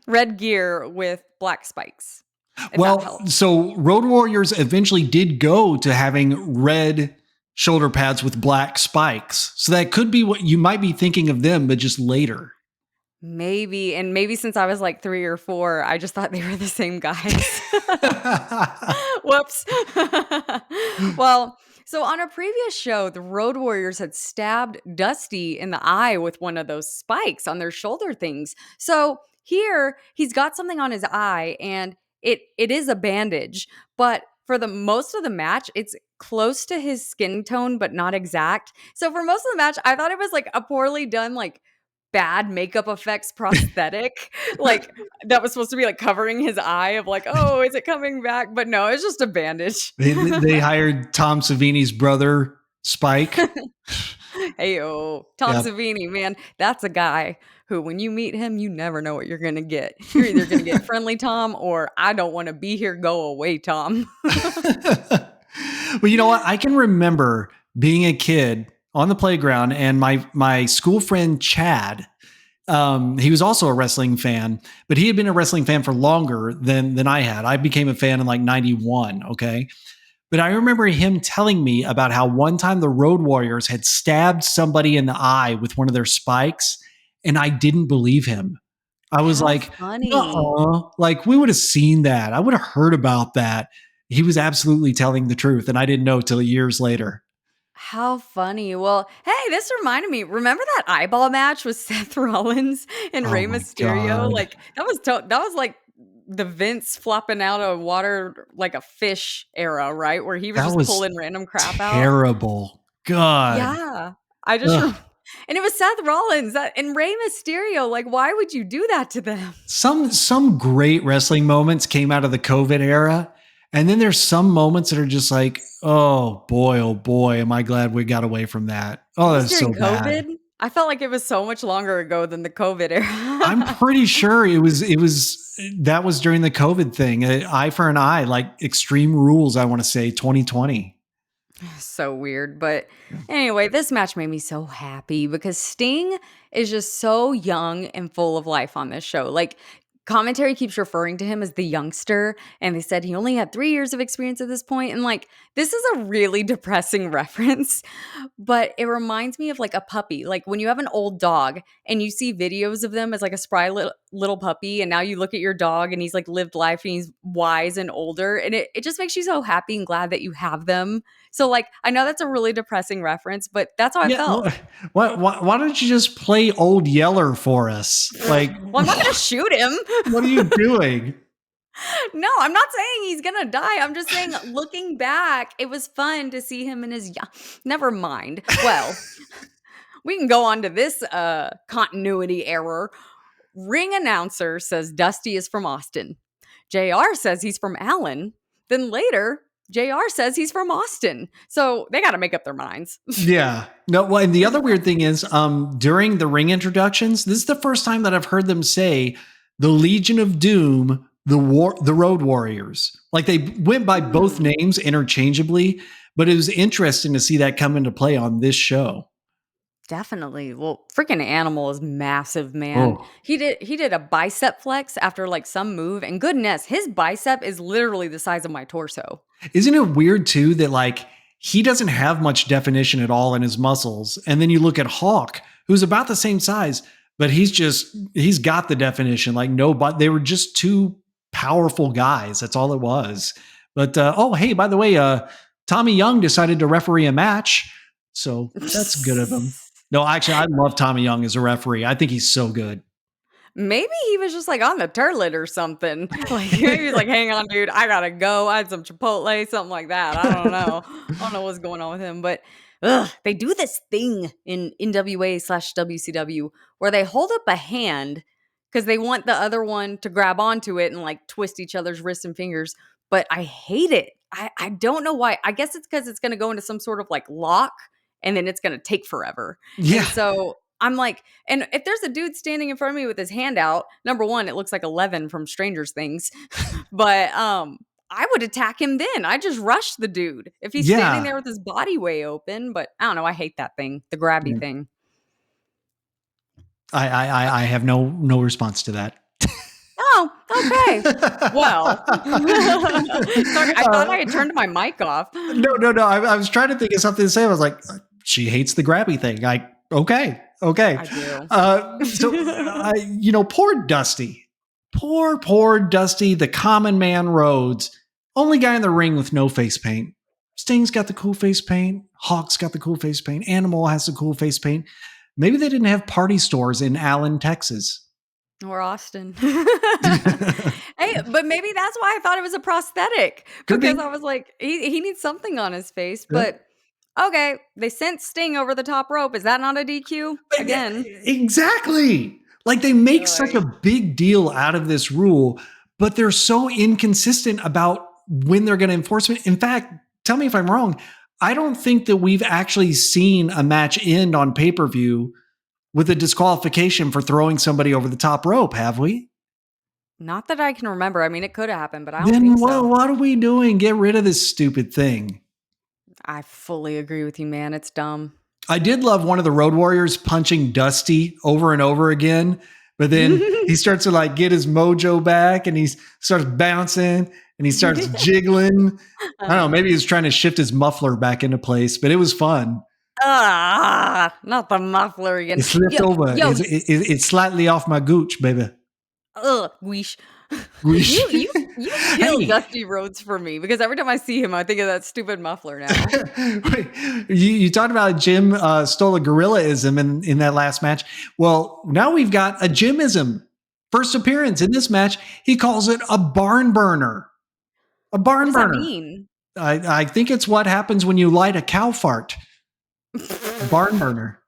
red gear with black spikes, if that Well, helps. so Road Warriors eventually did go to having red shoulder pads with black spikes. So that could be what you might be thinking of them, but just later. Maybe, and maybe since I was like 3 or 4, I just thought they were the same guys. Whoops. Well, so on a previous show, the Road Warriors had stabbed Dusty in the eye with one of those spikes on their shoulder things. So here he's got something on his eye and it is a bandage, but for the most of the match, it's close to his skin tone, but not exact. So for most of the match, I thought it was like a poorly done, like bad makeup effects prosthetic, like that was supposed to be like covering his eye of like, oh, is it coming back? But no, it's just a bandage. They hired Tom Savini's brother, Spike. Hey, oh, Tom Yeah. Savini, man, that's a guy who, when you meet him, you never know what you're gonna get. You're either gonna get friendly Tom or I don't want to be here, go away, Tom. Well, you know what? I can remember being a kid on the playground and my school friend Chad, he was also a wrestling fan, but he had been a wrestling fan for longer than I had. I became a fan in like 91, okay? But I remember him telling me about how one time the Road Warriors had stabbed somebody in the eye with one of their spikes, and I didn't believe him. I was How like, funny. uh-uh. Like we would have seen that. I would have heard about that. He was absolutely telling the truth, and I didn't know till years later. How funny. Well, hey, this reminded me. Remember that eyeball match with Seth Rollins and Oh Rey my Mysterio? God. Like that was like the Vince flopping out of water like a fish era, right? Where he was That just was pulling random crap out. terrible. God. Yeah. I just Ugh. and it was Seth Rollins and Rey Mysterio. Like, why would you do that to them? Some great wrestling moments came out of the COVID era. And then there's some moments that are just like, oh boy, am I glad we got away from that. That Oh, was that's during so bad. COVID. I felt like it was so much longer ago than the COVID I'm era. pretty sure it was that was during the COVID thing. Eye for an eye, like Extreme Rules, I want to say 2020. So weird. But anyway, this match made me so happy because Sting is just so young and full of life on this show. Like, commentary keeps referring to him as the youngster, and they said he only had 3 years of experience at this point, and, like, this is a really depressing reference, but it reminds me of, like, a puppy. Like, when you have an old dog and you see videos of them as, like, a spry little puppy, and now you look at your dog and he's, like, lived life and he's wise and older, and it just makes you so happy and glad that you have them. So, like, I know that's a really depressing reference, but that's how I Yeah. felt. Why don't you just play Old Yeller for us? Like, Well, I'm not gonna shoot him. what are you doing? No, I'm not saying he's gonna die. I'm just saying, looking back, it was fun to see him in his never mind. Well, we can go on to this continuity error. Ring announcer says Dusty is from Austin. JR says he's from Allen. Then later, JR says he's from Austin. So they got to make up their minds. Yeah. No, well, and the other weird thing is, during the ring introductions, this is the first time that I've heard them say the Legion of Doom, the Road Warriors. Like they went by both names interchangeably, but it was interesting to see that come into play on this show. Definitely. Well, freaking Animal is massive, man. Oh, He did a bicep flex after like some move, and goodness, his bicep is literally the size of my torso. isn't it weird too that like he doesn't have much definition at all in his muscles, and then you look at Hawk, who's about the same size, but he's got the definition. Like no, but they were just two powerful guys. That's all it was. But oh, hey, by the way, Tommy Young decided to referee a match, so that's good of him. No, actually, I love Tommy Young as a referee. I think he's so good. Maybe he was just like on the turlet or something. Like maybe he was like, hang on, dude, I gotta go. I had some Chipotle, something like that. I don't know. I don't know what's going on with him. But they do this thing in NWA/WCW where they hold up a hand because they want the other one to grab onto it and like twist each other's wrists and fingers. But I hate it. I don't know why. I guess it's because it's gonna go into some sort of like lock and then it's gonna take forever. And Yeah, so I'm like, and if there's a dude standing in front of me with his hand out, number one, it looks like 11 from Stranger's Things. But I would attack him then. I just rush the dude if he's standing yeah. there with his body way open. But I don't know. I hate that thing, the grabby thing. I have no response to that. Oh, okay. Well, sorry, I thought I had turned my mic off. No. I was trying to think of something to say. I was like, she hates the grabby thing. Like, okay. I do. Poor Dusty, poor Dusty, the common man Rhodes, only guy in the ring with no face paint. Sting's got the cool face paint. Hawk's got the cool face paint. Animal has the cool face paint. Maybe they didn't have party stores in Allen, Texas. Or Austin. Hey, but maybe that's why I thought it was a prosthetic Could be. because I was like, he needs something on his face. Yeah. But okay, they sent Sting over the top rope. Is that not a DQ? Again. Exactly. Like they make such a Like, big deal out of this rule, but they're so inconsistent about when they're going to enforce it. In fact, tell me if I'm wrong. I don't think that we've actually seen a match end on pay-per-view with a disqualification for throwing somebody over the top rope, have we? not that I can remember. I mean, it could have happened, but I don't Then think so. what are we doing? Get rid of this stupid thing. I fully agree with you, man. It's dumb. I did love one of the Road Warriors punching Dusty over and over again, but then he starts to like get his mojo back and he starts bouncing and he starts jiggling. I don't know, maybe he's trying to shift his muffler back into place, but it was fun. Not the muffler again. It slipped over. Yo, It's slightly off my gooch, baby. Weesh. Gooch. You kill Hey, Dusty Rhodes for me because every time I see him, I think of that stupid muffler now. you talked about Jim stole a gorillaism in that last match. Well, now we've got a Jimism. First appearance in this match, he calls it a barn burner. A What barn does that burner. mean? I think it's what happens when you light a cow fart. A barn burner.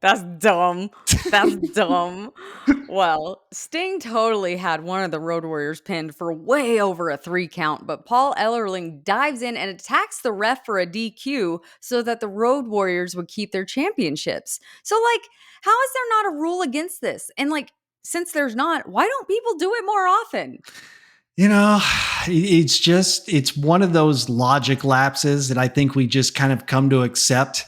That's dumb. That's dumb. Well, Sting totally had one of the Road Warriors pinned for way over a 3 count, but Paul Ellerling dives in and attacks the ref for a DQ so that the Road Warriors would keep their championships. So, like, how is there not a rule against this? And, like, since there's not, why don't people do it more often? You know, it's one of those logic lapses that I think we just kind of come to accept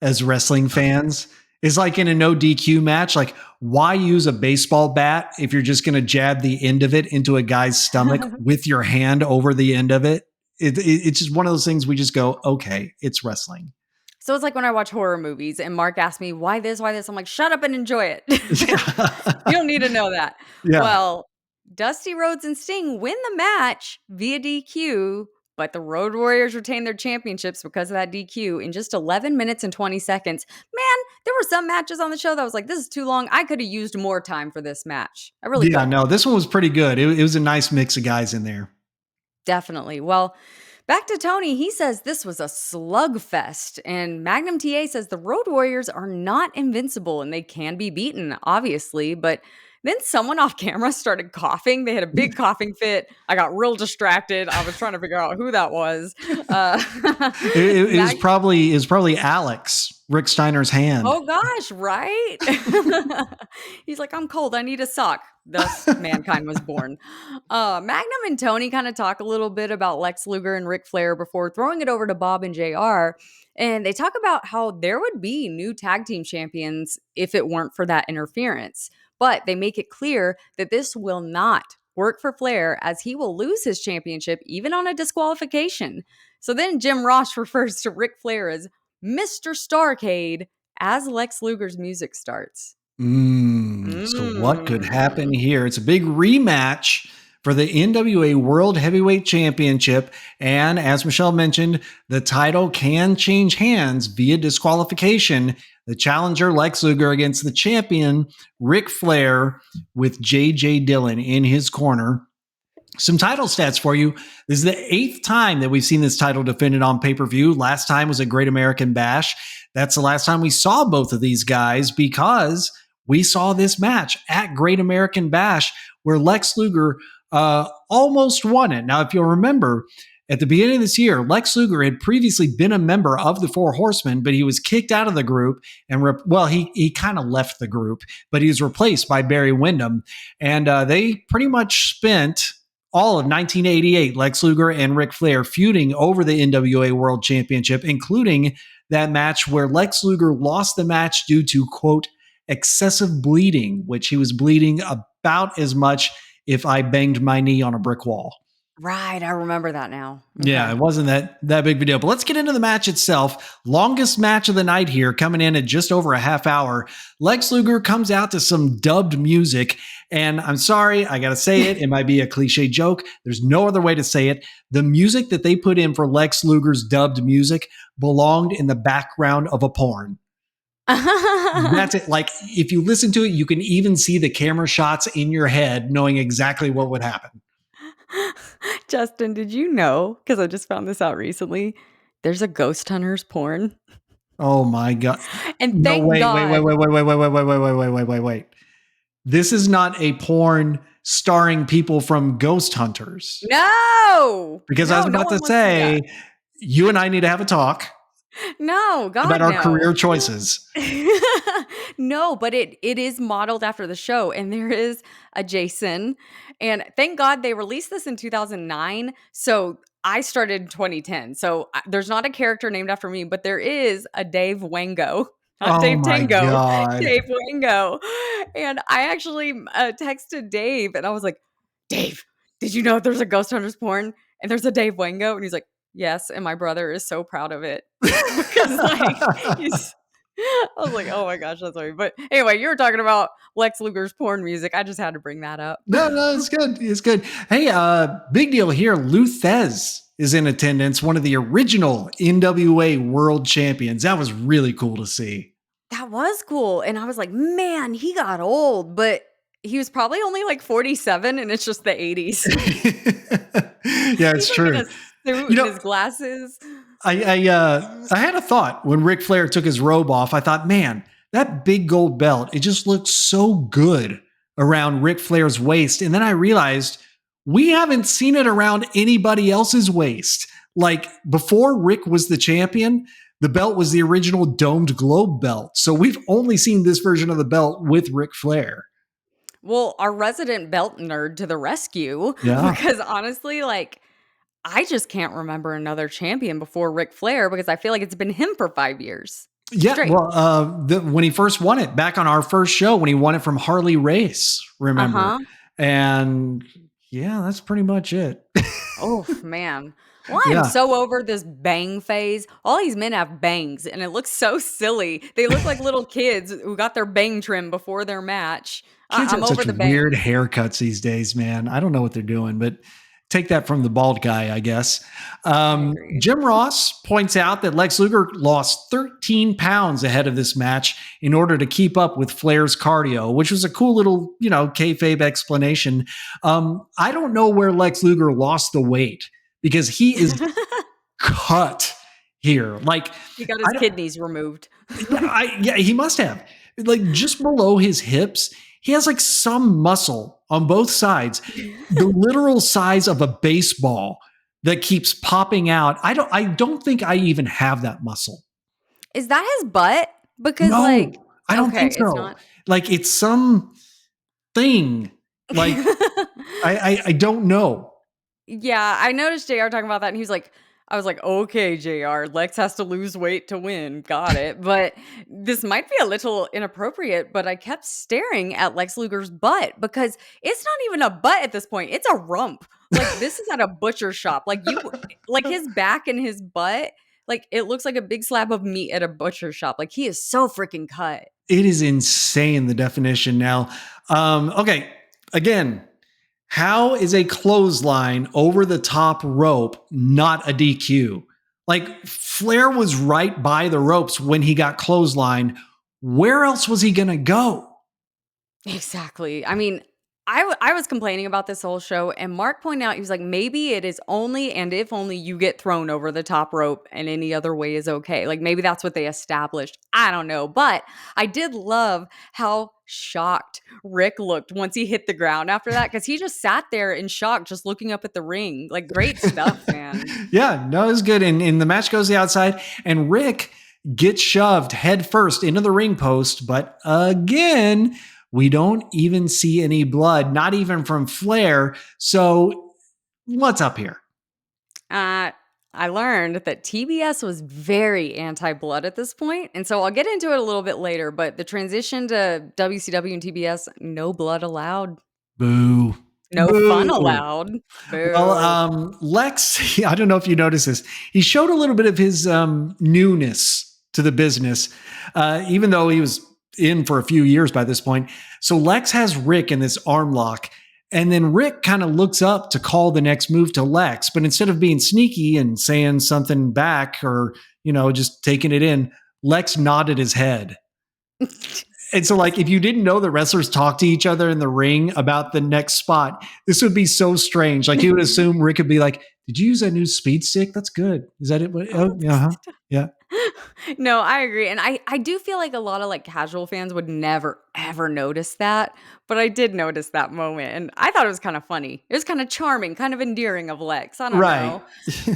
as wrestling fans. It's like in a no DQ match. Like, why use a baseball bat if you're just going to jab the end of it into a guy's stomach with your hand over the end of it? It's just one of those things we just go, okay, it's wrestling. So it's like when I watch horror movies and Mark asks me, why this, why this? I'm like, shut up and enjoy it. You don't need to know that. Yeah. Well, Dusty Rhodes and Sting win the match via DQ, but the Road Warriors retain their championships because of that DQ in just 11 minutes and 20 seconds. Man, there were some matches on the show that was like, this is too long. I could have used more time for this match. I really Yeah, could. no, this one was pretty good. It was a nice mix of guys in there. Definitely. Well, back to Tony. He says this was a slugfest. And Magnum TA says the Road Warriors are not invincible and they can be beaten, obviously. But then someone off camera started coughing. They had a big coughing fit. I got real distracted. I was trying to figure out who that was. Mag- It was probably Alex, Rick Steiner's hand. Oh gosh, right? He's like, I'm cold. I need a sock. Thus, mankind was born. Magnum and Tony kind of talk a little bit about Lex Luger and Ric Flair before throwing it over to Bob and JR. And they talk about how there would be new tag team champions if it weren't for that interference. But they make it clear that this will not work for Flair as he will lose his championship even on a disqualification. So then Jim Ross refers to Ric Flair as Mr. Starrcade as Lex Luger's music starts. So what could Mm. happen here? It's a big rematch for the NWA World Heavyweight Championship. And as Michelle mentioned, the title can change hands via disqualification. The challenger, Lex Luger, against the champion, Ric Flair, with J.J. Dillon in his corner. Some title stats for you. This is the 8th time that we've seen this title defended on pay-per-view. Last time was a Great American Bash. That's the last time we saw both of these guys because we saw this match at Great American Bash where Lex Luger almost won it. Now, if you'll remember, at the beginning of this year, Lex Luger had previously been a member of the Four Horsemen, but he was kicked out of the group and, he kind of left the group, but he was replaced by Barry Windham. And they pretty much spent all of 1988, Lex Luger and Ric Flair feuding over the NWA World Championship, including that match where Lex Luger lost the match due to, quote, excessive bleeding, which he was bleeding about as much if I banged my knee on a brick wall. Right, I remember that now. Yeah, it wasn't that big of a deal. But let's get into the match itself. Longest match of the night here, coming in at just over a half hour. Lex Luger comes out to some dubbed music. And I'm sorry, I got to say it. It might be a cliche joke. There's no other way to say it. The music that they put in for Lex Luger's dubbed music belonged in the background of a porn. That's it. Like, if you listen to it, you can even see the camera shots in your head, knowing exactly what would happen. Justin, did you know? Because I just found this out recently. There's a Ghost Hunters porn. Oh my God. And No, thank wait. God. Wait. This is not a porn starring people from Ghost Hunters. No, Because I was no, no about to one wants to see that. say, you and I need to have a talk No, God, about our no. career choices. No, but it is modeled after the show, and there is a Jason, and thank God they released this in 2009. So I started in 2010. So there's not a character named after me, but there is a Dave Wango, not Oh Dave my Tango, God. Dave Wango. And I actually texted Dave, and I was like, Dave, did you know there's a Ghost Hunters porn and there's a Dave Wango? And he's like, yes, and my brother is so proud of it because like he's I was like, oh my gosh, that's funny. But anyway, you were talking about Lex Luger's porn music. I just had to bring that up. No, it's good. It's good. Hey, big deal here. Lou Thez is in attendance, one of the original NWA world champions. That was really cool to see. That was cool. And I was like, man, he got old, but he was probably only like 47 and it's just the 80s. Yeah, He's it's like in true. a suit You and know, his glasses. I had a thought when Ric Flair took his robe off. I thought, man, that big gold belt, it just looked so good around Ric Flair's waist. And then I realized we haven't seen it around anybody else's waist. Like before Rick was the champion, the belt was the original domed globe belt. So we've only seen this version of the belt with Ric Flair. Well, our resident belt nerd to the rescue. Yeah. Because honestly, like, I just can't remember another champion before Ric Flair because I feel like it's been him for 5 years. Yeah, Straight. well, when he first won it back on our first show, when he won it from Harley Race, remember? Uh-huh. And yeah, that's pretty much it. Oh, man. Well, I'm Yeah, so over this bang phase. All these men have bangs, and it looks so silly. They look like little kids who got their bang trim before their match. kids I'm have over such the weird bangs. haircuts these days, man. I don't know what they're doing, but take that from the bald guy, I guess. I agree. Jim Ross points out that Lex Luger lost 13 pounds ahead of this match in order to keep up with Flair's cardio, which was a cool little, kayfabe explanation. I don't know where Lex Luger lost the weight because he is cut here. Like, He got his I don't, kidneys removed. yeah, he must have. Like just below his hips, he has like some muscle on both sides, the literal size of a baseball that keeps popping out. I don't think I even have that muscle. Is that his butt? Because, like, No, I don't think okay, it's so. not. Like it's some thing. Like I don't know. Yeah, I noticed JR talking about that, and he was like, I was like, "Okay, JR, Lex has to lose weight to win. Got it." But this might be a little inappropriate, but I kept staring at Lex Luger's butt because it's not even a butt at this point. It's a rump. Like this is at a butcher shop. Like his back and his butt, like it looks like a big slab of meat at a butcher shop. Like he is so freaking cut. It is insane the definition now. Okay, again, how is a clothesline over the top rope not a DQ? Like Flair was right by the ropes when he got clothesline. Where else was he going to go? Exactly. I mean, I was complaining about this whole show, and Mark pointed out, he was like, maybe it is only and if only you get thrown over the top rope and any other way is okay. Like maybe that's what they established. I don't know. But I did love how shocked Rick looked once he hit the ground after that because he just sat there in shock, just looking up at the ring. Like great stuff, man. Yeah, no, it's good. And the match goes the outside, and Rick gets shoved head first into the ring post. But again, we don't even see any blood, not even from Flair. So what's up here? Uh, I learned that TBS was very anti-blood at this point, and so I'll get into it a little bit later, but the transition to WCW and TBS, no blood allowed, Boo. no fun Boo. allowed. Well, Boo. Lex, I don't know if you noticed this. He showed a little bit of his newness to the business, even though he was in for a few years by this point. So Lex has Rick in this arm lock, and then Rick kind of looks up to call the next move to Lex. But instead of being sneaky and saying something back or, just taking it in, Lex nodded his head. And so, like, if you didn't know the wrestlers talk to each other in the ring about the next spot, this would be so strange. Like, you would assume Rick would be like, "Did you use that new speed stick? That's good. Is that it? Oh, Oh, yeah, huh? Yeah, no, I agree, and I do feel like a lot of, like, casual fans would never, ever notice that, but I did notice that moment, and I thought it was kinda funny. It was kinda charming, kind of endearing of Lex, I don't right." know.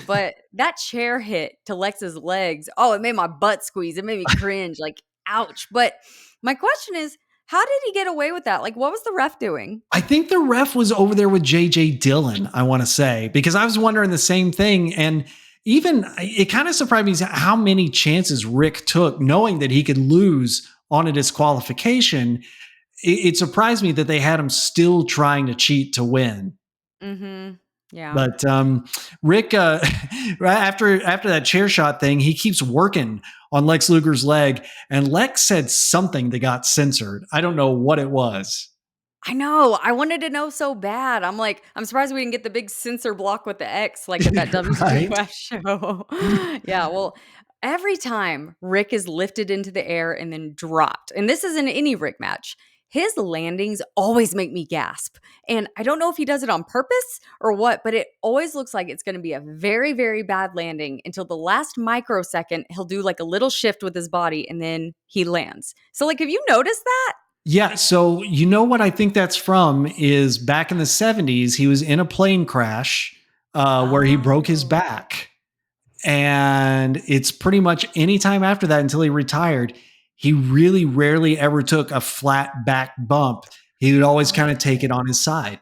But that chair hit to Lex's legs, oh, it made my butt squeeze, it made me cringe, like, ouch. But my question is, how did he get away with that? Like, what was the ref doing? I think the ref was over there with JJ Dillon, I want to say, because I was wondering the same thing. And even it kind of surprised me how many chances Rick took, knowing that he could lose on a disqualification. It surprised me that they had him still trying to cheat to win. Mhm. Yeah. But Rick, right after that chair shot thing, he keeps working on Lex Luger's leg, and Lex said something that got censored. I don't know what it was. I know, I wanted to know so bad. I'm like, I'm surprised we didn't get the big censor block with the X like at that Right? WWF show. Yeah, well, every time Rick is lifted into the air and then dropped, and this isn't any Rick match, his landings always make me gasp. And I don't know if he does it on purpose or what, but it always looks like it's going to be a very, very bad landing until the last microsecond. He'll do like a little shift with his body and then he lands. So, like, have you noticed that? Yeah. So you know what I think that's from is back in the 70s, he was in a plane crash where he broke his Oh. back. And it's pretty much any time after that until he retired, he really rarely ever took a flat back bump. He would always kind of take it on his side.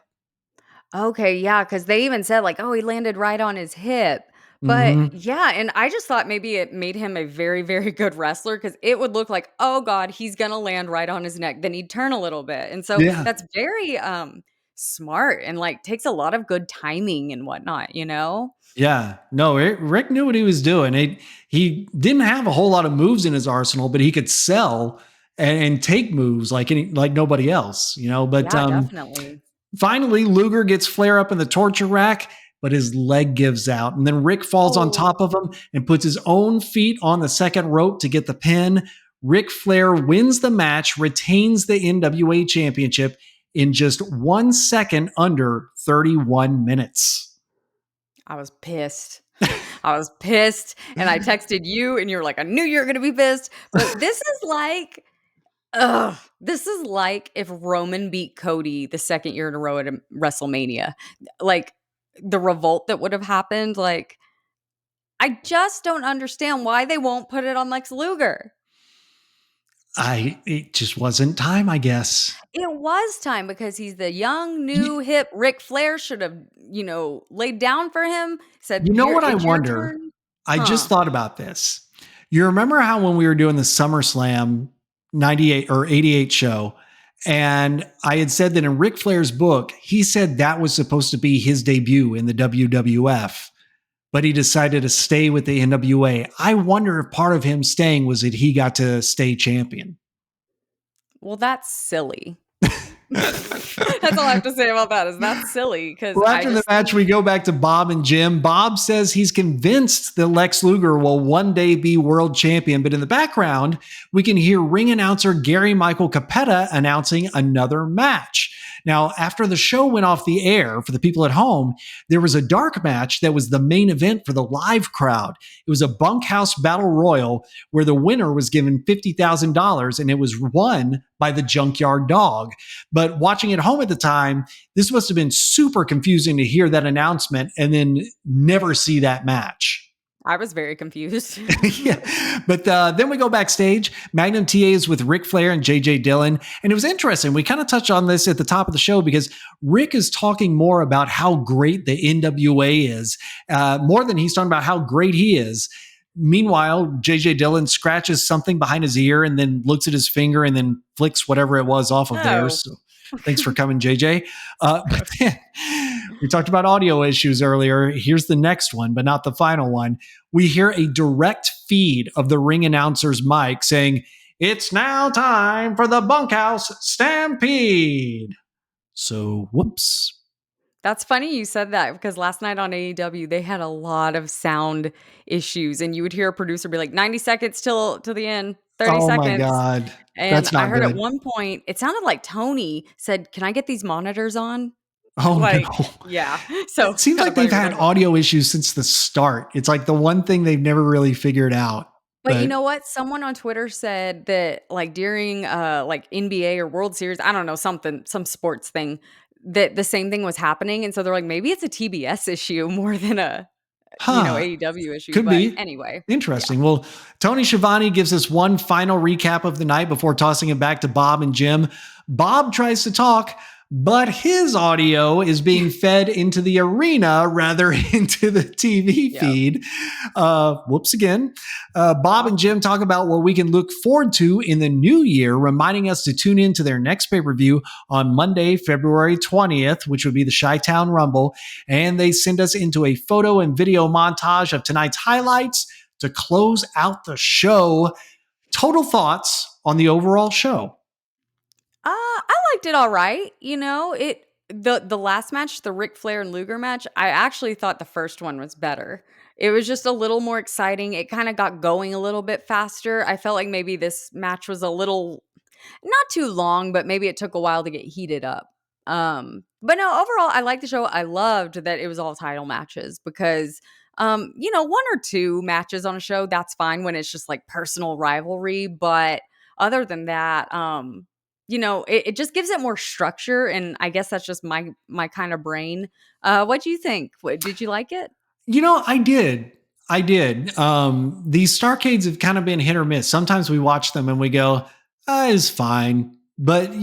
Okay, yeah, because they even said like, "Oh, he landed right on his hip." But Hmm. yeah, and I just thought maybe it made him a very, very good wrestler because it would look like, "Oh god, he's gonna land right on his neck." Then he'd turn a little bit, and so Yeah. that's very, smart and, like, takes a lot of good timing and whatnot, you know? Yeah, no, Rick knew what he was doing. He didn't have a whole lot of moves in his arsenal, but he could sell and take moves like nobody else, you know. But Yeah, definitely. finally, Luger gets Flair up in the torture rack, but his leg gives out, and then Rick falls on top Oh. of him and puts his own feet on the second rope to get the pin. Ric Flair wins the match, retains the NWA Championship in just 1 second under 31 minutes. I was pissed. I was pissed, and I texted you, and you were like, "I knew you were gonna be pissed." But this is like ugh, this is like if Roman beat Cody the 2nd year in a row at a WrestleMania. Like, the revolt that would have happened, like, I just don't understand why they won't put it on Lex Luger. It just wasn't time, I guess. It was time because he's the young, new, hip Ric Flair should have, laid down for him, said, You know "Here, what I it's your wonder? turn." I just Huh. thought about this. You remember how when we were doing the SummerSlam 98 or 88 show, and I had said that in Ric Flair's book, he said that was supposed to be his debut in the WWF, but he decided to stay with the NWA. I wonder if part of him staying was that he got to stay champion. Well, that's silly. That's all I have to say about that is that's silly because Well, I after the just match, think we go back to Bob and Jim. Bob says he's convinced that Lex Luger will one day be world champion. But in the background, we can hear ring announcer Gary Michael Capetta announcing another match. Now, after the show went off the air for the people at home, there was a dark match that was the main event for the live crowd. It was a bunkhouse battle royal where the winner was given $50,000 and it was won by the Junkyard Dog. But watching at home at the time, this must have been super confusing to hear that announcement and then never see that match. I was very confused. Yeah. But then we go backstage. Magnum TA is with Ric Flair and JJ Dillon. And it was interesting. We kind of touched on this at the top of the show because Rick is talking more about how great the NWA is, more than he's talking about how great he is. Meanwhile, JJ Dillon scratches something behind his ear and then looks at his finger and then flicks whatever it was off of there. Oh. So thanks for coming, JJ. But then we talked about audio issues earlier. Here's the next one, but not the final one. We hear a direct feed of the ring announcer's mic saying, "It's now time for the bunkhouse stampede." So, whoops. That's funny you said that because last night on AEW, they had a lot of sound issues, and you would hear a producer be like, 90 seconds till the end, 30 Oh my seconds. God. And That's I not heard at good. one point, it sounded like Tony said, "Can I get these monitors on?" Oh Like, no. yeah. So It seems kind of like funny they've we had talked about that. audio issues since the start. It's like the one thing they've never really figured out. But you But know what? Someone on Twitter said that, like, during, like, NBA or World Series, I don't know, something some sports thing, that the same thing was happening, and so they're like, "Maybe it's a TBS issue more than a, huh, AEW issue," could but be. anyway, yeah. Interesting. Well, Tony Schiavone gives us one final recap of the night before tossing it back to Bob and Jim. Bob tries to talk, but his audio is being fed into the arena rather into the TV Yep, feed. Whoops again. Bob yep. and Jim talk about what we can look forward to in the new year, reminding us to tune in to their next pay per view on Monday, February 20th, which would be the Chi-Town Rumble. And they send us into a photo and video montage of tonight's highlights to close out the show. Total thoughts on the overall show. I liked it alright, the last match, the Ric Flair and Luger match, I actually thought the first one was better. It was just a little more exciting, it kinda got going a little bit faster, I felt like maybe this match was a little not too long, but maybe it took a while to get heated up. But no, overall, I liked the show. I loved that it was all title matches because, 1 or 2 matches on a show, that's fine when it's just like personal rivalry. But other than that, it just gives it more structure. And I guess that's just my kind of brain. What do you think? Did you like it? You know, I did. I did. These Starcades have kind of been hit or miss. Sometimes we watch them and we go, it's fine. But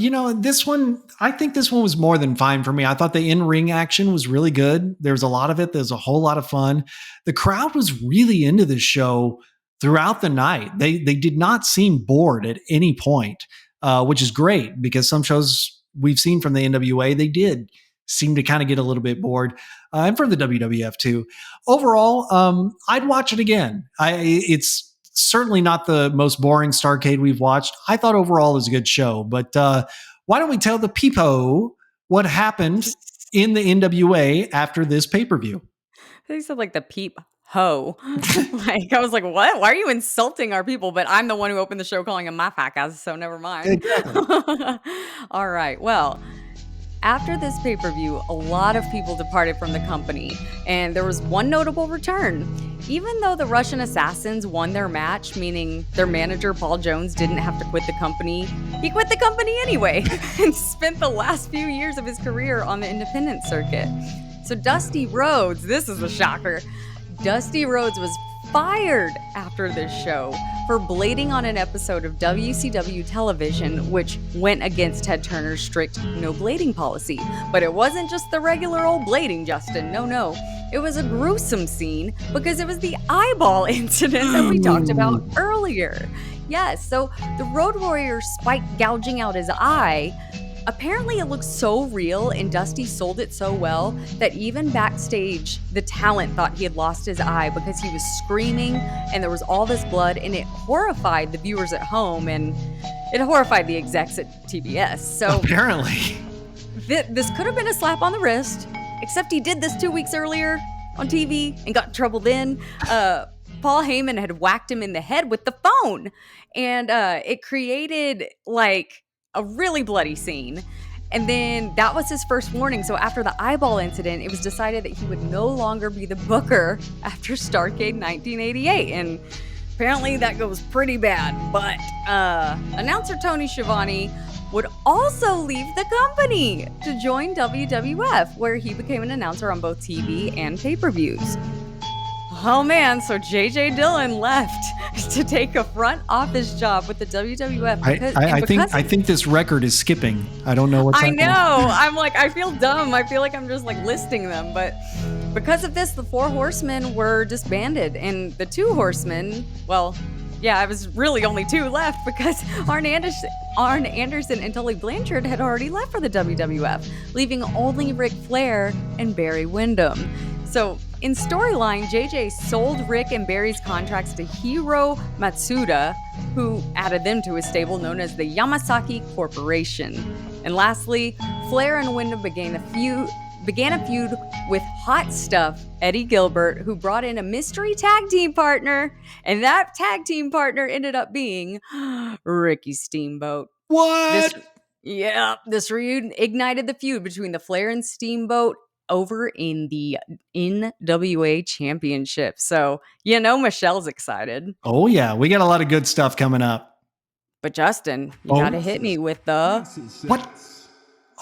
this one, I think this one was more than fine for me. I thought the in-ring action was really good. There was a lot of it. There's a whole lot of fun. The crowd was really into this show throughout the night. They did not seem bored at any point, which is great because some shows we've seen from the NWA, they did seem to kind of get a little bit bored, and from the WWF too. Overall, I'd watch it again. It's certainly not the most boring Starrcade we've watched. I thought overall it was a good show, but why don't we tell the people what happened in the NWA after this pay-per-view? They said like the peep ho. Like I was like, what? Why are you insulting our people? But I'm the one who opened the show calling him my fat ass, so never mind. Exactly. All right. Well, after this pay-per-view, a lot of people departed from the company, and there was one notable return. Even though the Russian Assassins won their match, meaning their manager Paul Jones didn't have to quit the company, he quit the company anyway and spent the last few years of his career on the independent circuit. So Dusty Rhodes, this is a shocker. Dusty Rhodes was fired after this show for blading on an episode of WCW television, which went against Ted Turner's strict no blading policy. But it wasn't just the regular old blading, Justin. No. It was a gruesome scene because it was the eyeball incident that we talked about earlier. Yes, so the Road Warrior Spike gouging out his eye. Apparently, it looks so real and Dusty sold it so well that even backstage, the talent thought he had lost his eye because he was screaming and there was all this blood, and it horrified the viewers at home and it horrified the execs at TBS. So apparently, this could have been a slap on the wrist, except he did this 2 weeks earlier on TV and got in trouble then. Paul Heyman had whacked him in the head with the phone, and it created like a really bloody scene. And then that was his first warning. So after the eyeball incident, it was decided that he would no longer be the booker after Starrcade 1988. And apparently that goes pretty bad. But announcer Tony Schiavone would also leave the company to join WWF, where he became an announcer on both TV and pay-per-views. Oh man, so JJ Dillon left to take a front office job with the WWF. I think this record is skipping. I don't know what's happening. I know. I'm like, I feel dumb. I feel like I'm just like listing them. But because of this, the 4 Horsemen were disbanded. And the 2 Horsemen, well, yeah, I was really only 2 left because Arn Anderson and Tully Blanchard had already left for the WWF, leaving only Ric Flair and Barry Windham. So in storyline, JJ sold Rick and Barry's contracts to Hiro Matsuda, who added them to his stable known as the Yamasaki Corporation. And lastly, Flair and Windham began a feud with Hot Stuff Eddie Gilbert, who brought in a mystery tag team partner, and that tag team partner ended up being Ricky Steamboat. What? This reunion ignited the feud between the Flair and Steamboat over in the NWA Championship. So, Michelle's excited. Oh, yeah. We got a lot of good stuff coming up. But Justin, you got to hit me with the... What?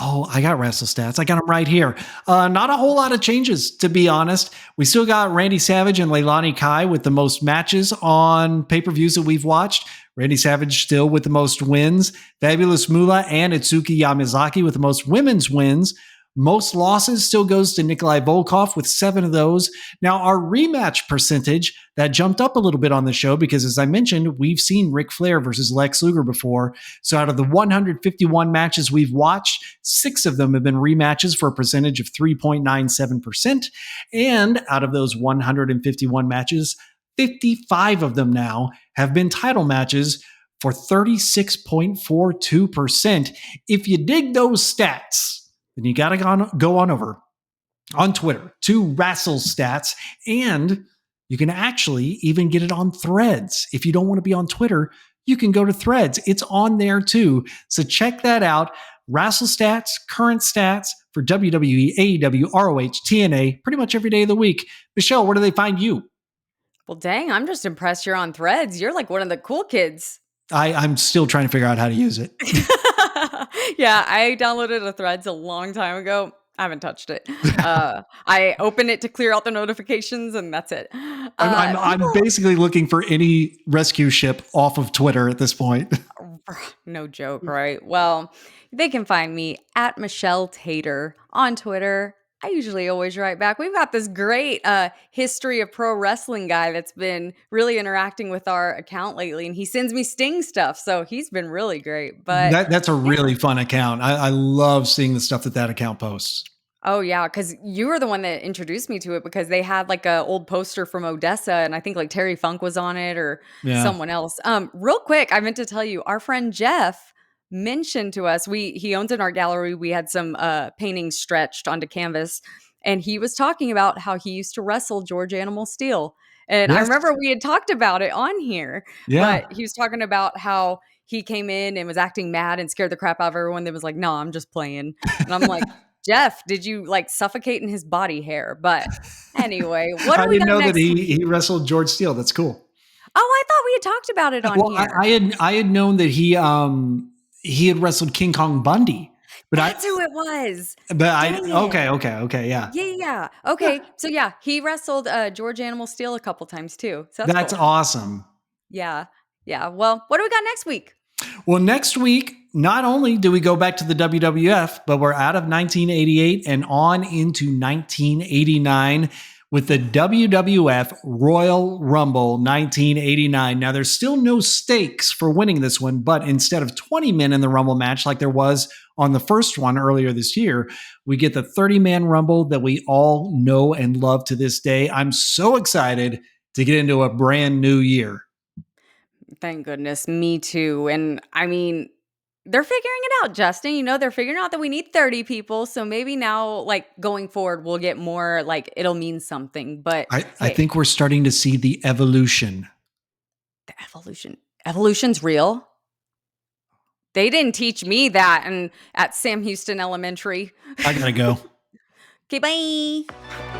Oh, I got wrestle stats. I got them right here. Not a whole lot of changes, to be honest. We still got Randy Savage and Leilani Kai with the most matches on pay-per-views that we've watched. Randy Savage still with the most wins. Fabulous Moolah and Itsuki Yamazaki with the most women's wins. Most losses still goes to Nikolai Volkov with 7 of those. Now, our rematch percentage, that jumped up a little bit on the show because, as I mentioned, we've seen Ric Flair versus Lex Luger before. So out of the 151 matches we've watched, 6 of them have been rematches for a percentage of 3.97%. And out of those 151 matches, 55 of them now have been title matches for 36.42%. If you dig those stats, then you got to go on over on Twitter to Wrestle Stats, and you can actually even get it on Threads. If you don't want to be on Twitter, you can go to Threads. It's on there too. So check that out. Wrestle Stats, current stats for WWE, AEW, ROH, TNA, pretty much every day of the week. Michelle, where do they find you? Well, dang, I'm just impressed you're on Threads. You're like one of the cool kids. I'm still trying to figure out how to use it. Yeah, I downloaded a Threads a long time ago. I haven't touched it. I open it to clear out the notifications, and that's it. I'm basically looking for any rescue ship off of Twitter at this point. No joke, right? Well, they can find me at Michelle Tater on Twitter. I usually always write back. We've got this great history of pro wrestling guy that's been really interacting with our account lately, and he sends me Sting stuff. So he's been really great. But That's a yeah. really fun account. I love seeing the stuff that that account posts. Oh yeah, because you were the one that introduced me to it because they had like a old poster from Odessa, and I think like Terry Funk was on it or Yeah. someone else. Real quick, I meant to tell you, our friend Jeff mentioned to us, he owns an art gallery. We had some paintings stretched onto canvas, and he was talking about how he used to wrestle George Animal Steel. And I Yes. remember we had talked about it on here, Yeah. but he was talking about how he came in and was acting mad and scared the crap out of everyone that was like, no, I'm just playing. And I'm like, Jeff, did you like suffocate in his body hair? But anyway, what do I we didn't got know that next he week? wrestled George Steele. That's cool. Oh, I thought we had talked about it on Well, here. I had known that he had wrestled King Kong Bundy, but That's who it was. I Dang it. okay, yeah. Yeah, yeah, yeah. Yeah, Okay. So yeah, he wrestled George Animal Steel a couple times too. So that's that's cool. awesome. Yeah. Yeah. Well, what do we got next week? Well, next week, not only do we go back to the WWF, but we're out of 1988 and on into 1989 with the WWF Royal Rumble 1989. Now, there's still no stakes for winning this one, but instead of 20 men in the Rumble match like there was on the first one earlier this year, we get the 30-man Rumble that we all know and love to this day. I'm so excited to get into a brand new year. Thank goodness. Me too. And I mean, they're figuring it out, Justin. You know, they're figuring out that we need 30 people. So maybe now, like going forward, we'll get more, like it'll mean something. But I hey, think we're starting to see the evolution. the evolution. Evolution's real. They didn't teach me that and at Sam Houston Elementary. I gotta go. Okay, bye.